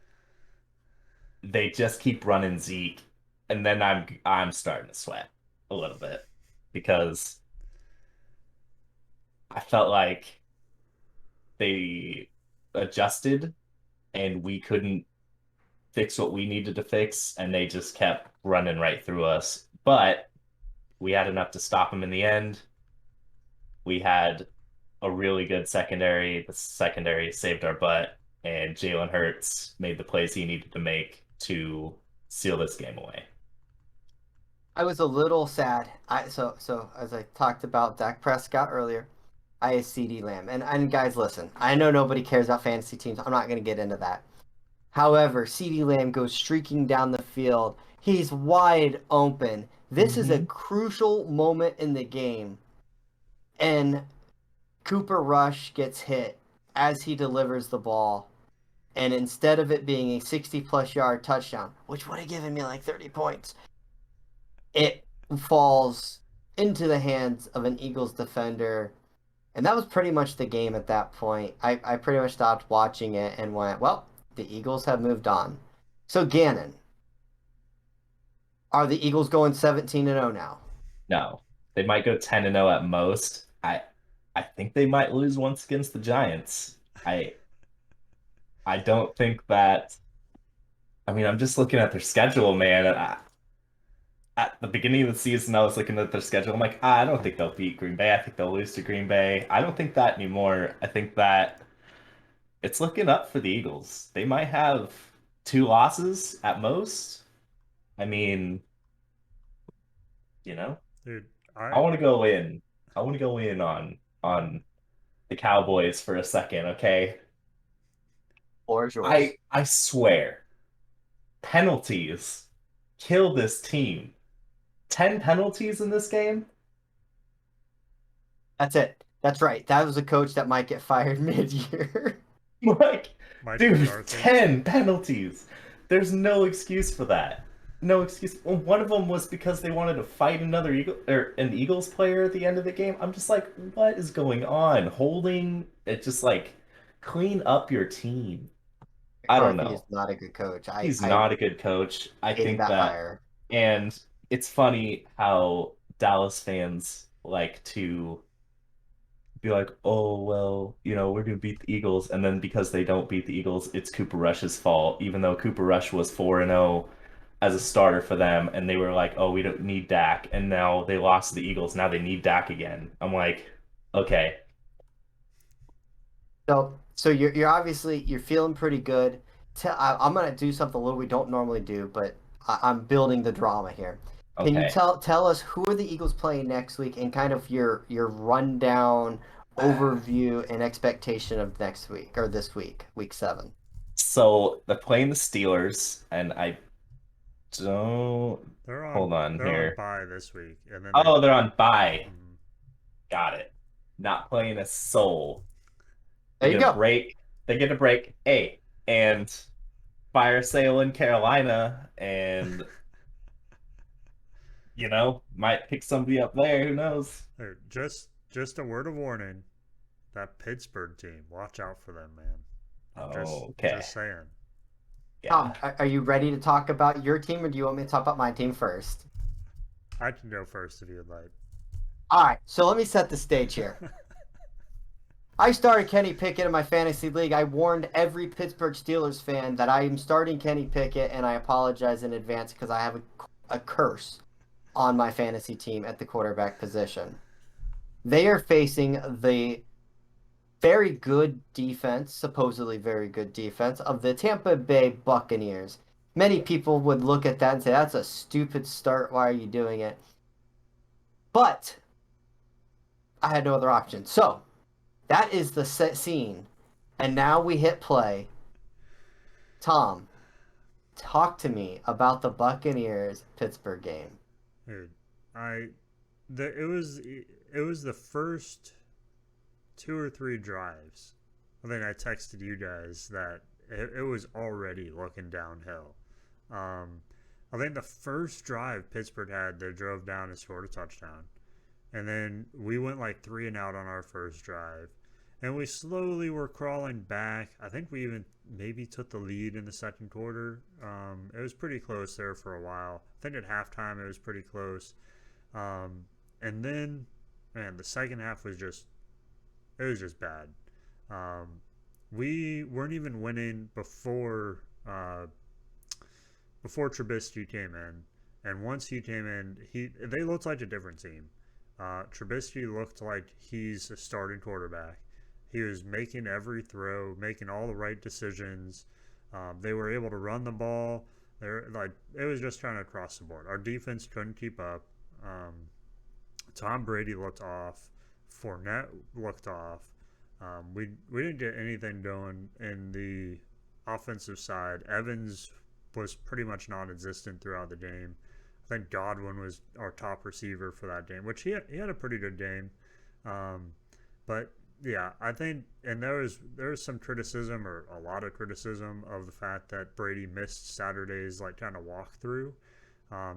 Speaker 3: They just keep running Zeke, and then I'm starting to sweat a little bit because I felt like they adjusted and we couldn't fix what we needed to fix, and they just kept running right through us. But we had enough to stop them in the end. We had a really good secondary. The secondary saved our butt, and Jalen Hurts made the plays he needed to make to seal this game away.
Speaker 1: I was a little sad. So as I talked about Dak Prescott earlier, I had CD Lamb. And guys, listen, I know nobody cares about fantasy teams. I'm not going to get into that. However, CD Lamb goes streaking down the field. He's wide open. This is a
Speaker 3: Mm-hmm.
Speaker 1: crucial moment in the game. And Cooper Rush gets hit as he delivers the ball. And instead of it being a 60 plus yard touchdown, which would have given me like 30 points, it falls into the hands of an Eagles defender. And that was pretty much the game at that point. I pretty much stopped watching it and went, well, the Eagles have moved on. So, Gannon, are the Eagles going 17-0 now?
Speaker 3: No, they might go 10-0 at most. I think they might lose once against the Giants. I I don't think that. I mean, I'm just looking at their schedule, man. And at the beginning of the season, I was looking at their schedule. I'm like, I don't think they'll beat Green Bay. I think they'll lose to Green Bay. I don't think that anymore. I think that it's looking up for the Eagles. They might have two losses at most. I mean, you know,
Speaker 2: Dude,
Speaker 3: I
Speaker 2: I
Speaker 3: want to go in. I want to go in on the Cowboys for a second, okay?
Speaker 1: Or is yours?
Speaker 3: I swear, penalties kill this team. 10 penalties in this game?
Speaker 1: That's it. That's right. That was a coach that might get fired mid-year.
Speaker 3: Like,
Speaker 2: Mike
Speaker 3: dude,
Speaker 2: McCarthy.
Speaker 3: 10 penalties. There's no excuse for that. No excuse. Well, one of them was because they wanted to fight another Eagle or an Eagles player at the end of the game. I'm just like, what is going on? Holding it just like clean up your team. I don't
Speaker 1: McCarthy is
Speaker 3: know.
Speaker 1: not a good coach.
Speaker 3: He's
Speaker 1: I
Speaker 3: not a good coach. I
Speaker 1: hated
Speaker 3: think
Speaker 1: that
Speaker 3: that,
Speaker 1: hire.
Speaker 3: and it's funny how Dallas fans like to be like, oh, well, we're going to beat the Eagles. And then because they don't beat the Eagles, it's Cooper Rush's fault, even though Cooper Rush was 4-0 as a starter for them. And they were like, oh, we don't need Dak. And now they lost to the Eagles. Now they need Dak again. I'm like, okay,
Speaker 1: So you're obviously you're feeling pretty good. I'm gonna do something a little we don't normally do, but I'm building the drama here. Can you
Speaker 3: okay.
Speaker 1: tell us who are the Eagles playing next week and kind of your rundown, overview, and expectation of next week or this week, week 7?
Speaker 3: So they're playing the Steelers, and I don't. Hold on
Speaker 2: They're on
Speaker 3: here.
Speaker 2: bye this week, and then they.
Speaker 3: Oh, they're on bye.
Speaker 2: Mhm.
Speaker 3: Got it. Not playing a soul. They
Speaker 1: There you
Speaker 3: get a
Speaker 1: go.
Speaker 3: break. They get a break. Hey, and fire sale in Carolina, and might pick somebody up there. Who knows?
Speaker 2: Just a word of warning. That Pittsburgh team, watch out for them, man.
Speaker 3: Oh, okay.
Speaker 2: Just saying.
Speaker 1: Tom,
Speaker 3: Yeah.
Speaker 1: are you ready to talk about your team, or do you want me to talk about my team first?
Speaker 2: I can go first if you'd like.
Speaker 1: All right, so let me set the stage here. I started Kenny Pickett in my fantasy league. I warned every Pittsburgh Steelers fan that I am starting Kenny Pickett, and I apologize in advance because I have a curse on my fantasy team at the quarterback position. They are facing the very good defense, supposedly very good defense, of the Tampa Bay Buccaneers. Many people would look at that and say, that's a stupid start. Why are you doing it? But I had no other option. So that is the set scene. And now we hit play. Tom, talk to me about the Buccaneers Pittsburgh game.
Speaker 2: Dude, I it was the first two or three drives. I think I texted you guys that it was already looking downhill. Um, I think the first drive Pittsburgh had, they drove down and scored a touchdown. And then we went like 3-and-out on our first drive. And we slowly were crawling back. I think we even maybe took the lead in the second quarter. It was pretty close there for a while. I think at halftime it was pretty close. Um, and then, man, the second half was it was just bad. Um, we weren't even winning before Trubisky came in, and once he came in, they looked like a different team. Trubisky looked like he's a starting quarterback. He was making every throw, making all the right decisions. They were able to run the ball. They're like it was just kind of across the board. Our defense couldn't keep up. Um, Tom Brady looked off. Fournette looked off. We didn't get anything going in the offensive side. Evans was pretty much non-existent throughout the game. I think Godwin was our top receiver for that game, which he had a pretty good game. Um, but yeah, I think, and there was some criticism or a lot of criticism of the fact that Brady missed Saturday's like kind of walkthrough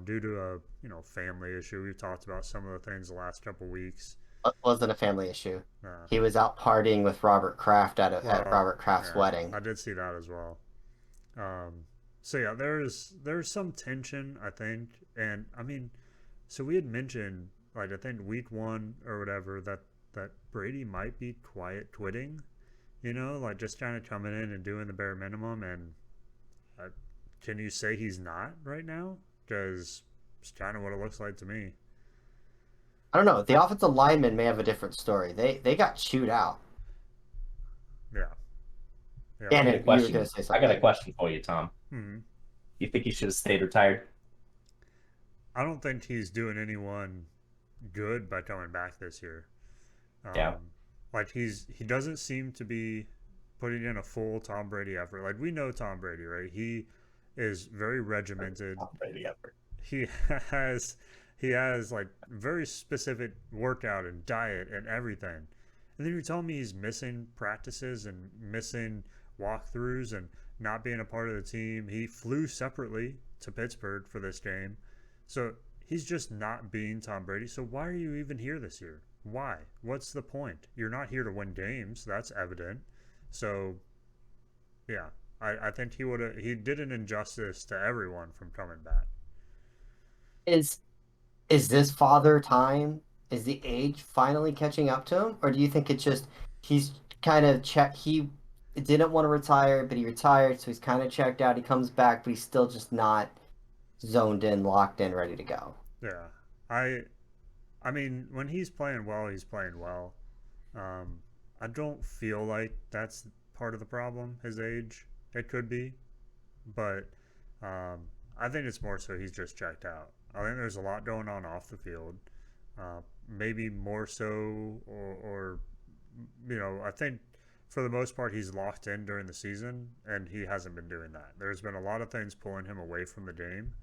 Speaker 2: due to a family issue. We've talked about some of the things the last couple weeks.
Speaker 1: Wasn't a family issue.
Speaker 2: Uh,
Speaker 1: He was out partying with Robert Kraft at
Speaker 2: well,
Speaker 1: Robert Kraft's
Speaker 2: yeah,
Speaker 1: wedding.
Speaker 2: I did see that as well. So yeah, there's some tension, I think, and I mean, so we had mentioned, like, I think week one or whatever, that Brady might be quiet quitting, like just kind of coming in and doing the bare minimum. And uh, can you say he's not right now? Because it's kind of what it looks like to me.
Speaker 1: I don't know. The offensive linemen may have a different story. They got chewed out.
Speaker 2: Yeah, yeah.
Speaker 3: I got a
Speaker 1: Gannon, you were gonna
Speaker 3: question.
Speaker 1: say
Speaker 3: I got a
Speaker 1: something.
Speaker 3: question for you, Tom.
Speaker 2: Hmm.
Speaker 3: You think he should have stayed retired?
Speaker 2: I don't think he's doing anyone good by coming back this year.
Speaker 3: Yeah.
Speaker 2: Um, like he doesn't seem to be putting in a full Tom Brady effort. Like we know Tom Brady, right? He is very regimented.
Speaker 3: Tom Brady effort.
Speaker 2: He has he has like very specific workout and diet and everything. And then you're telling me he's missing practices and missing walkthroughs and not being a part of the team. He flew separately to Pittsburgh for this game. So he's just not being Tom Brady. So why are you even here this year? Why? What's the point? You're not here to win games. That's evident. So yeah, I think he did an injustice to everyone from coming back.
Speaker 1: Is is this father time? Is the age finally catching up to him, or do you think it's just he's kind of check he didn't want to retire, but he retired, so he's kind of checked out. He comes back, but he's still just not zoned in, locked in, ready to go.
Speaker 2: Yeah. I I mean, when he's playing well, he's playing well. Um, I don't feel like that's part of the problem. His age, it could be, but I think it's more so he's just checked out. I think there's a lot going on off the field, maybe more so, or I think for the most part he's locked in during the season, and he hasn't been doing that. There's been a lot of things pulling him away from the game,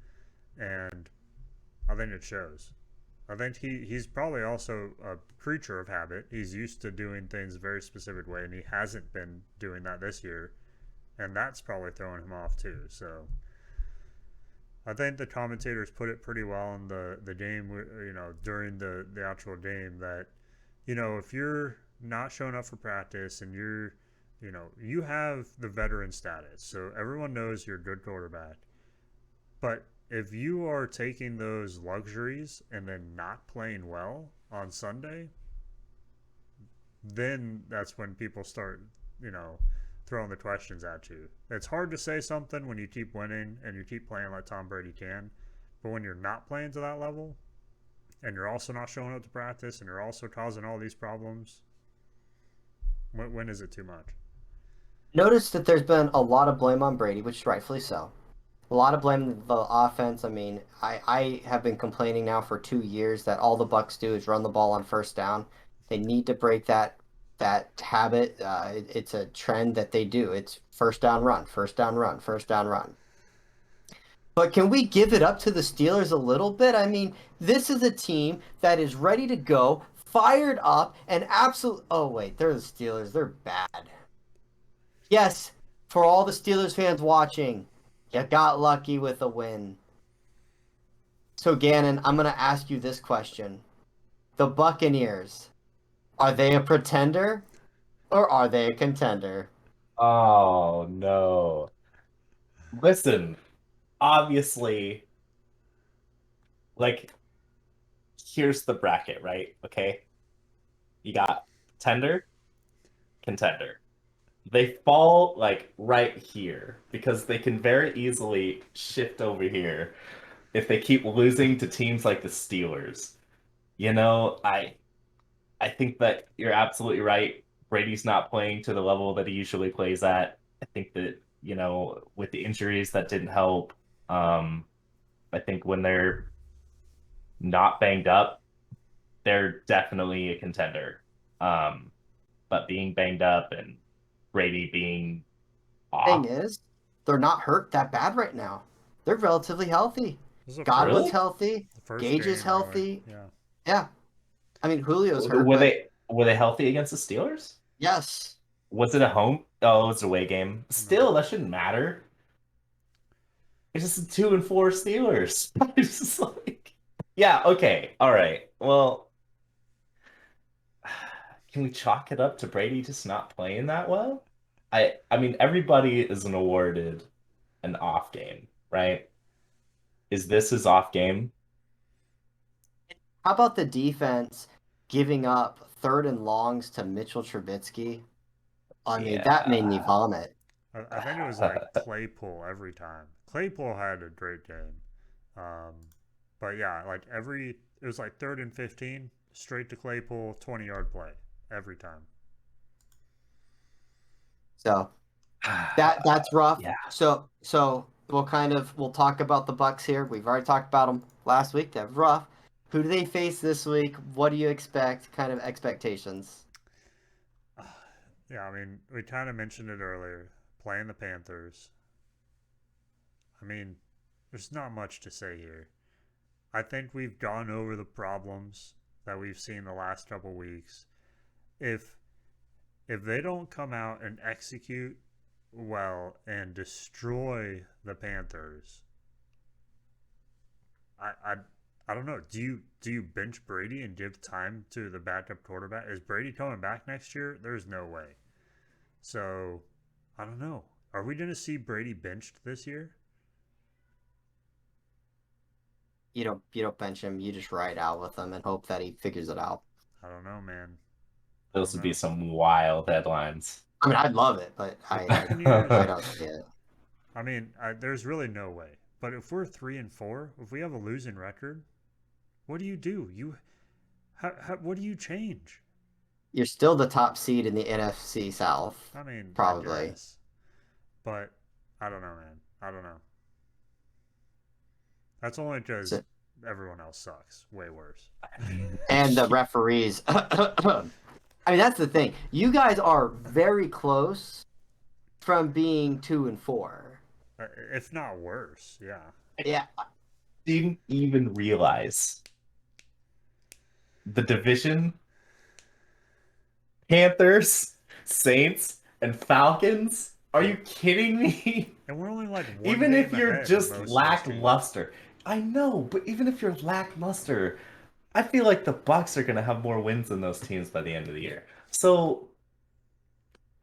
Speaker 2: and I think it shows. I think he's probably also a creature of habit. He's used to doing things a very specific way, and he hasn't been doing that this year, and that's probably throwing him off too. So I think the commentators put it pretty well in the game, during the actual game, that if you're not showing up for practice and you have the veteran status, so everyone knows you're a good quarterback. But if you are taking those luxuries and then not playing well on Sunday, then that's when people start, you know, throwing the questions at you. It's hard to say something when you keep winning and you keep playing like Tom Brady can, but when you're not playing to that level and you're also not showing up to practice and you're also causing all these problems, when is it too much?
Speaker 1: Notice that there's been a lot of blame on Brady, which is rightfully so. A lot of blame on the offense. I mean, I have been complaining now for 2 years that all the Bucks do is run the ball on first down. They need to break that habit. It's a trend that they do. It's first down run, first down run, first down run. But can we give it up to the Steelers a little bit? I mean, this is a team that is ready to go, fired up, and absolute. Oh wait, they're the Steelers. They're bad. Yes, for all the Steelers fans watching, you got lucky with a win. So Gannon, I'm gonna ask you this question: the Buccaneers, are they a pretender or are they a contender?
Speaker 3: Oh no. Listen, obviously, like, here's the bracket, right? Okay. You got tender, contender. They fall like right here because they can very easily shift over here if they keep losing to teams like the Steelers. You know, I think that you're absolutely right. Brady's not playing to the level that he usually plays at. I think that, with the injuries that didn't help. I think when they're not banged up, they're definitely a contender. Um, but being banged up and Brady being
Speaker 1: Thing
Speaker 3: off,
Speaker 1: is, they're not hurt that bad right now. They're relatively healthy.
Speaker 2: This is the
Speaker 1: Godwin's
Speaker 3: really?
Speaker 1: healthy.
Speaker 2: first
Speaker 1: Gage is
Speaker 2: game, really.
Speaker 1: healthy.
Speaker 2: Yeah.
Speaker 1: Yeah, I mean Julio's hurt,
Speaker 3: Were
Speaker 1: but
Speaker 3: they healthy against the Steelers?
Speaker 1: yes,
Speaker 3: Was it a home? Oh, it was a away game.
Speaker 2: No.
Speaker 3: Still, that shouldn't matter. It's just the 2-4 Steelers. It's just like, yeah, okay, all right. Well, can we chalk it up to Brady just not playing that well? I mean everybody is an awarded an off game, right? Is this his off game?
Speaker 1: How about the defense giving up third and longs to Mitchell Trubisky? I mean, that made me
Speaker 3: Yeah.
Speaker 1: vomit.
Speaker 2: I think it was like Claypool every time. Claypool had a great game. Um, but yeah, like it was like 3rd and 15, straight to Claypool, 20-yard play every time.
Speaker 1: So that's rough.
Speaker 3: Yeah.
Speaker 1: So we'll talk about the Bucks here. We've already talked about them last week. They're rough. Who do they face this week? What do you expect? Kind of expectations.
Speaker 2: Yeah, I mean, we kind of mentioned it earlier. Playing the Panthers. I mean, there's not much to say here. I think we've gone over the problems that we've seen the last couple weeks. If if they don't come out and execute well and destroy the Panthers, I I, I don't know. Do you bench Brady and give time to the backup quarterback? Is Brady coming back next year? There's no way. So I don't know. Are we going to see Brady benched this year?
Speaker 1: You don't bench him. You just ride out with him and hope that he figures it out.
Speaker 2: I don't know, man. I
Speaker 3: Those
Speaker 2: don't
Speaker 3: would be
Speaker 2: know.
Speaker 3: some wild headlines.
Speaker 1: I mean, I'd love it, but
Speaker 2: The
Speaker 1: I
Speaker 2: Buccaneers.
Speaker 1: don't see it.
Speaker 2: I mean, there's really no way. But if we're 3-4, if we have a losing record, what do you do? What do you change?
Speaker 1: You're still the top seed in the NFC South,
Speaker 2: I mean, I
Speaker 1: probably.
Speaker 2: guess, but I don't know, man. I don't know. That's only because
Speaker 1: So,
Speaker 2: everyone else sucks. Way worse.
Speaker 1: and the referees. I mean, that's the thing. You guys are very close from being 2-4.
Speaker 2: If not worse, yeah.
Speaker 1: Yeah,
Speaker 3: Didn't even realize the division Panthers, Saints, and Falcons. Are you kidding me?
Speaker 2: And we're only like one
Speaker 3: Even if
Speaker 2: game
Speaker 3: you're
Speaker 2: ahead of
Speaker 3: just
Speaker 2: most of those teams.
Speaker 3: lackluster. I know, but even if you're lackluster, I feel like the Bucks are going to have more wins than those teams by the end of the year. So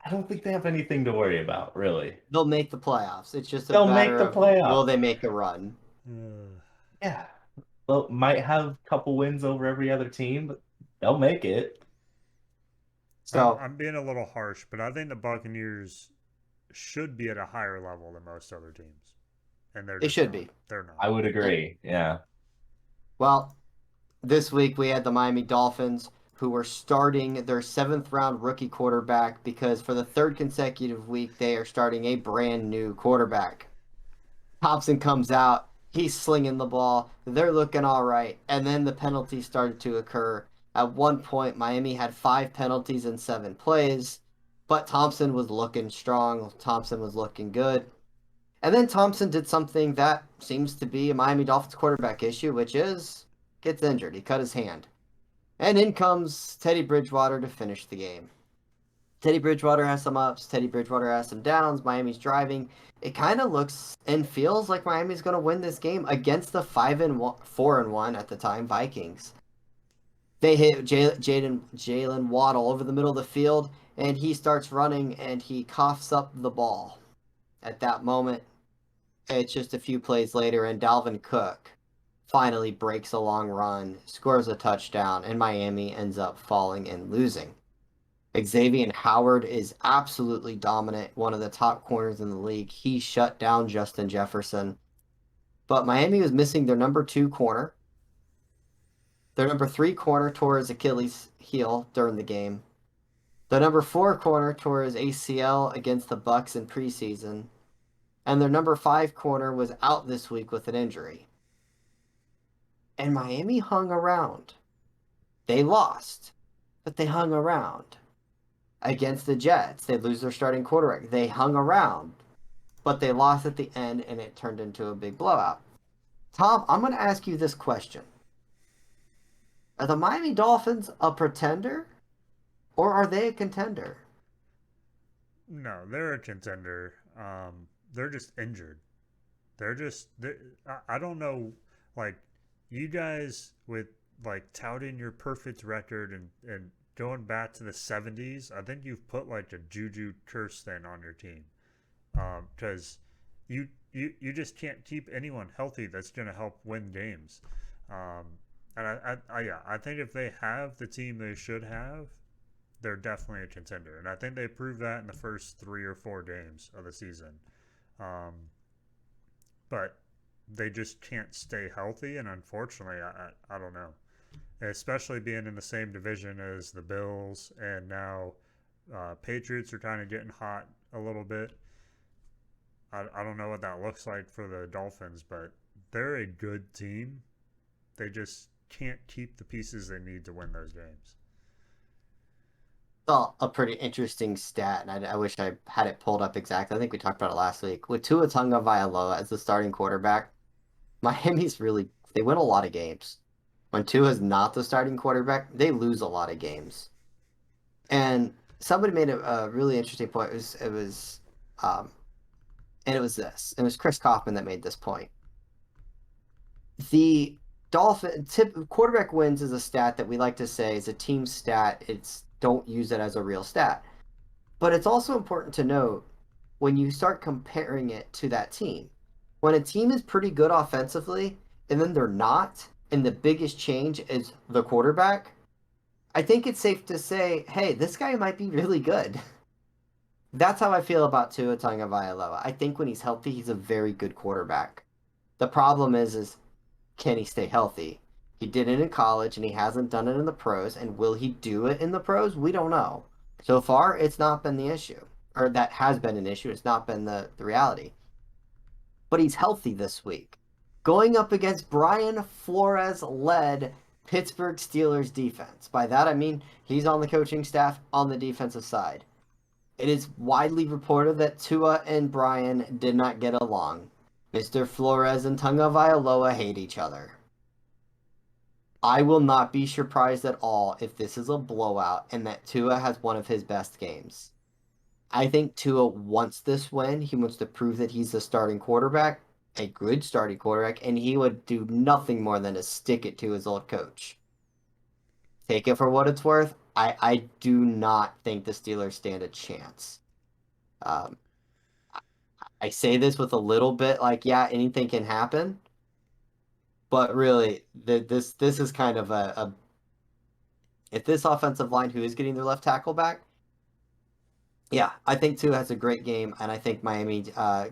Speaker 3: I don't think they have anything to worry about, really.
Speaker 1: they'll make the playoffs. It's just a
Speaker 3: They'll make
Speaker 1: matter
Speaker 3: the
Speaker 1: of will
Speaker 3: playoffs.
Speaker 1: they make a run.
Speaker 3: Yeah. Well, might have a couple wins over every other team, but they'll make it.
Speaker 1: So
Speaker 2: I'm being a little harsh, but I think the Buccaneers should be at a higher level than most other teams, and they're
Speaker 1: they
Speaker 2: just
Speaker 1: should
Speaker 2: not.
Speaker 1: be.
Speaker 2: They're not.
Speaker 3: I would agree. Yeah.
Speaker 1: Well, this week we had the Miami Dolphins who were starting their seventh round rookie quarterback because for the third consecutive week they are starting a brand new quarterback. Thompson comes out, he's slinging the ball, they're looking all right, and then the penalties started to occur. At one point, Miami had 5 penalties in 7 plays, but Thompson was looking strong. Thompson was looking good. And then Thompson did something that seems to be a Miami Dolphins quarterback issue, which is gets injured. He cut his hand. And in comes Teddy Bridgewater to finish the game. Teddy Bridgewater has some ups. Teddy Bridgewater has some downs. Miami's driving. It kind of looks and feels like Miami's going to win this game against the 4-1 at the time Vikings. They hit Jalen Waddle over the middle of the field, and he starts running and he coughs up the ball. At that moment, it's just a few plays later, and Dalvin Cook finally breaks a long run, scores a touchdown, and Miami ends up falling and losing. Xavier Howard is absolutely dominant, one of the top corners in the league. He shut down Justin Jefferson. But Miami was missing their number 2 corner. Their number 3 corner tore his Achilles heel during the game. The number 4 corner tore his ACL against the Bucks in preseason. And their number 5 corner was out this week with an injury. And Miami hung around. They lost, but they hung around. Against the Jets, they lose their starting quarterback. They hung around, but they lost at the end and it turned into a big blowout. Tom, I'm going to ask you this question. Are the Miami Dolphins a pretender or are they a contender?
Speaker 2: No, they're a contender. They're just injured. I don't know. Like you guys with like touting your perfect record and going back to the 70s, I think you've put like a Juju Kirsten on your team. Because you just can't keep anyone healthy that's going to help win games. Um, and yeah, I think if they have the team they should have, they're definitely a contender. And I think they proved that in the first 3 or 4 games of the season. Um, but they just can't stay healthy, and unfortunately, I don't know. Especially being in the same division as the Bills, and now Patriots are kind of getting hot a little bit. I don't know what that looks like for the Dolphins, but they're a good team. They just can't keep the pieces they need to win those games.
Speaker 1: Saw a pretty interesting stat, and I wish I had it pulled up exactly. I think we talked about it last week. With Tua Tagovailoa as the starting quarterback, Miami's really they win a lot of games. When Tua's not the starting quarterback, they lose a lot of games. And somebody made a really interesting point. Um, and it was this. It was Chris Kaufman that made this point. The Dolphin tip quarterback wins is a stat that we like to say is a team stat. It's don't use it as a real stat. But it's also important to note when you start comparing it to that team. When a team is pretty good offensively and then they're not, and the biggest change is the quarterback, I think it's safe to say, hey, this guy might be really good. That's how I feel about Tua Tagovailoa. I think when he's healthy, he's a very good quarterback. The problem is can he stay healthy? He did it in college and he hasn't done it in the pros. And will he do it in the pros? We don't know. So far, it's not been the issue, or that has been an issue. It's not been the reality. But he's healthy this week. Going up against Brian Flores led Pittsburgh Steelers defense. By that, I mean he's on the coaching staff on the defensive side. It is widely reported that Tua and Brian did not get along. Mr. Flores and Tagovailoa hate each other. I will not be surprised at all if this is a blowout and that Tua has one of his best games. I think Tua wants this win. He wants to prove that he's the starting quarterback, a good starting quarterback, and he would do nothing more than to stick it to his old coach. Take it for what it's worth. I do not think the Steelers stand a chance. Um, I say this with a little bit like, yeah, anything can happen, but really, this is kind of a if this offensive line who is getting their left tackle back, yeah, I think Tua has a great game, and I think Miami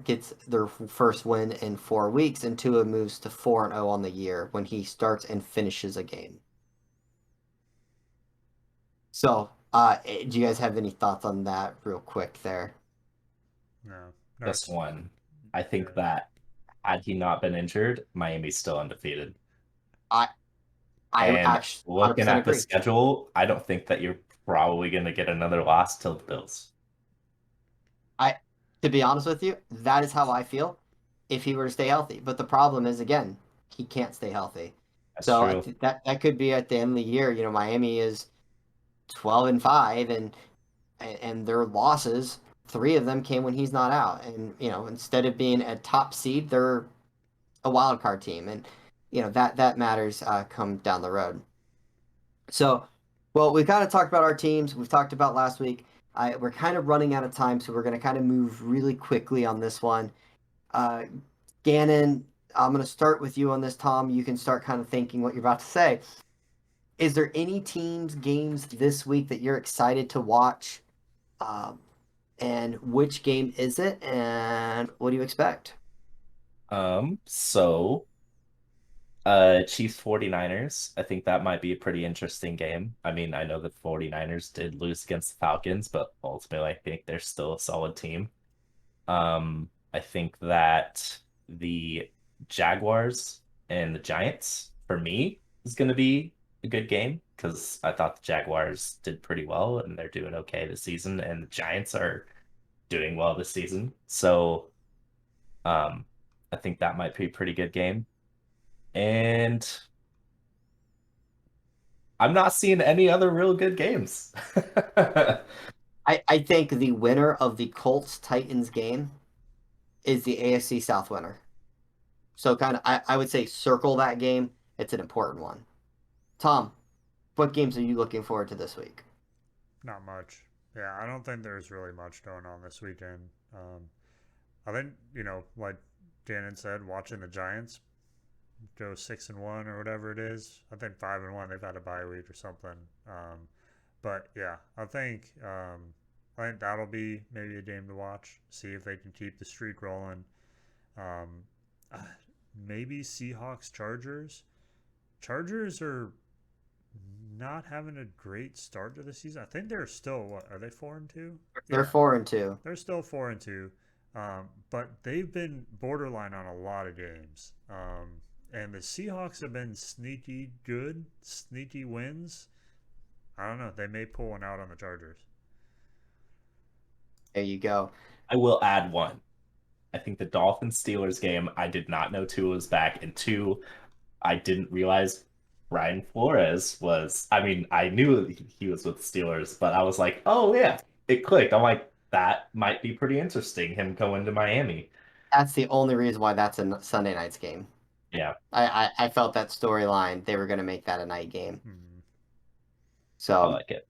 Speaker 1: gets their first win in 4 weeks, and Tua moves to 4-0 on the year when he starts and finishes a game. So, do you guys have any thoughts on that, real quick? There,
Speaker 2: No, no,
Speaker 3: Just one. I
Speaker 2: yeah.
Speaker 3: think that had he not been injured, Miami's still undefeated.
Speaker 1: I I
Speaker 3: And
Speaker 1: actually
Speaker 3: looking
Speaker 1: 100%
Speaker 3: at the
Speaker 1: agree.
Speaker 3: schedule, I don't think that you're probably going to get another loss till the Bills.
Speaker 1: I, to be honest with you, that is how I feel if he were to stay healthy. But the problem is, again, he can't stay healthy.
Speaker 3: That's
Speaker 1: So
Speaker 3: true.
Speaker 1: that could be at the end of the year. Miami is 12-5, and their losses, three of them came when he's not out. And instead of being a top seed, they're a wild card team, and that matters come down the road. So, well, we've kind of talked about our teams. We've talked about last week. We're kind of running out of time, so we're going to kind of move really quickly on this one. Uh, Gannon, I'm going to start with you on this, Tom. You can start kind of thinking what you're about to say. Is there any teams, games this week that you're excited to watch? Um, and which game is it? And what do you expect?
Speaker 3: So Chiefs 49ers, I think that might be a pretty interesting game. I mean, I know the 49ers did lose against the Falcons, but ultimately I think they're still a solid team. I think that the Jaguars and the Giants, for me, is going to be a good game because I thought the Jaguars did pretty well and they're doing okay this season, and the Giants are doing well this season. So, um, I think that might be a pretty good game. And I'm not seeing any other real good games.
Speaker 1: I think the winner of the Colts Titans game is the AFC South winner. So kind of, I would say circle that game. It's an important one. Tom, what games are you looking forward to this week?
Speaker 2: Not much. Yeah, I don't think there's really much going on this weekend. I think like Dan said, watching the Giants go 6-1 or whatever it is. I think 5-1. They've had a bye week or something. But yeah, I think that'll be maybe a game to watch. See if they can keep the streak rolling. Um, uh, Maybe Seahawks Chargers. Chargers are not having a great start to the season. I think they're still what are they 4-2?
Speaker 1: They're
Speaker 2: Yeah,
Speaker 1: 4-2.
Speaker 2: they're still 4-2. But they've been borderline on a lot of games. And the Seahawks have been sneaky good, sneaky wins. I don't know. They may pull one out on the Chargers.
Speaker 1: There you go.
Speaker 3: I will add one. I think the Dolphins Steelers game, I did not know Tua was back, and two, I didn't realize Brian Flores was. I mean, I knew he was with the Steelers, but I was like, oh yeah, it clicked. I'm like, that might be pretty interesting. Him going to Miami.
Speaker 1: That's the only reason why that's a Sunday night's game.
Speaker 3: Yeah,
Speaker 1: I felt that storyline. They were going to make that a night game.
Speaker 2: Hmm.
Speaker 3: I
Speaker 1: So,
Speaker 3: like it.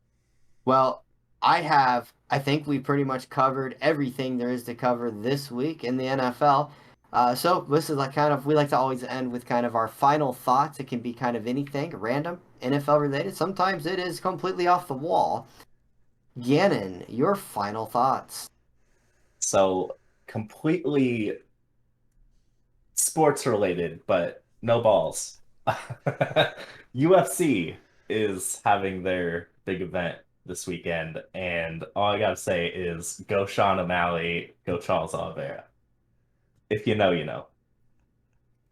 Speaker 1: well, I think we pretty much covered everything there is to cover this week in the NFL. So this is like we like to always end with kind of our final thoughts. It can be kind of anything, random, NFL related. Sometimes it is completely off the wall. Gannon, your final thoughts.
Speaker 3: So completely sports related, but no balls. UFC is having their big event this weekend, and all I gotta say is go Sean O'Malley, go Charles Oliveira. If you know, you know.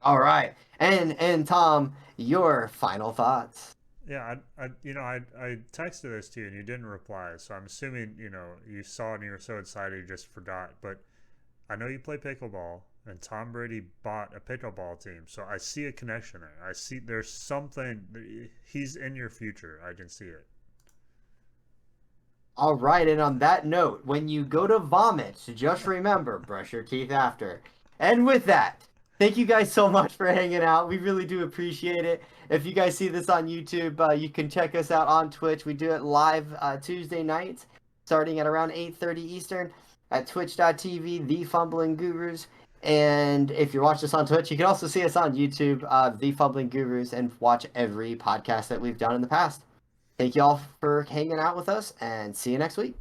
Speaker 1: All right. And Tom, your final thoughts.
Speaker 2: Yeah, I texted this to you and you didn't reply, so I'm assuming you saw it and you were so excited you just forgot. But I know you play pickleball, and Tom Brady bought a pickleball team, so I see a connection there. I see there's something. He's in your future. I can see it.
Speaker 1: All right, and on that note, when you go to vomit, just remember, brush your teeth after. And with that, thank you guys so much for hanging out. We really do appreciate it. If you guys see this on YouTube, you can check us out on Twitch. We do it live Tuesday nights, starting at around 8:30 Eastern at twitch.tv, The Fumbling Gurus. And if you're watching us on Twitch, you can also see us on YouTube, The Fumbling Gurus, and watch every podcast that we've done in the past. Thank you all for hanging out with us, and see you next week.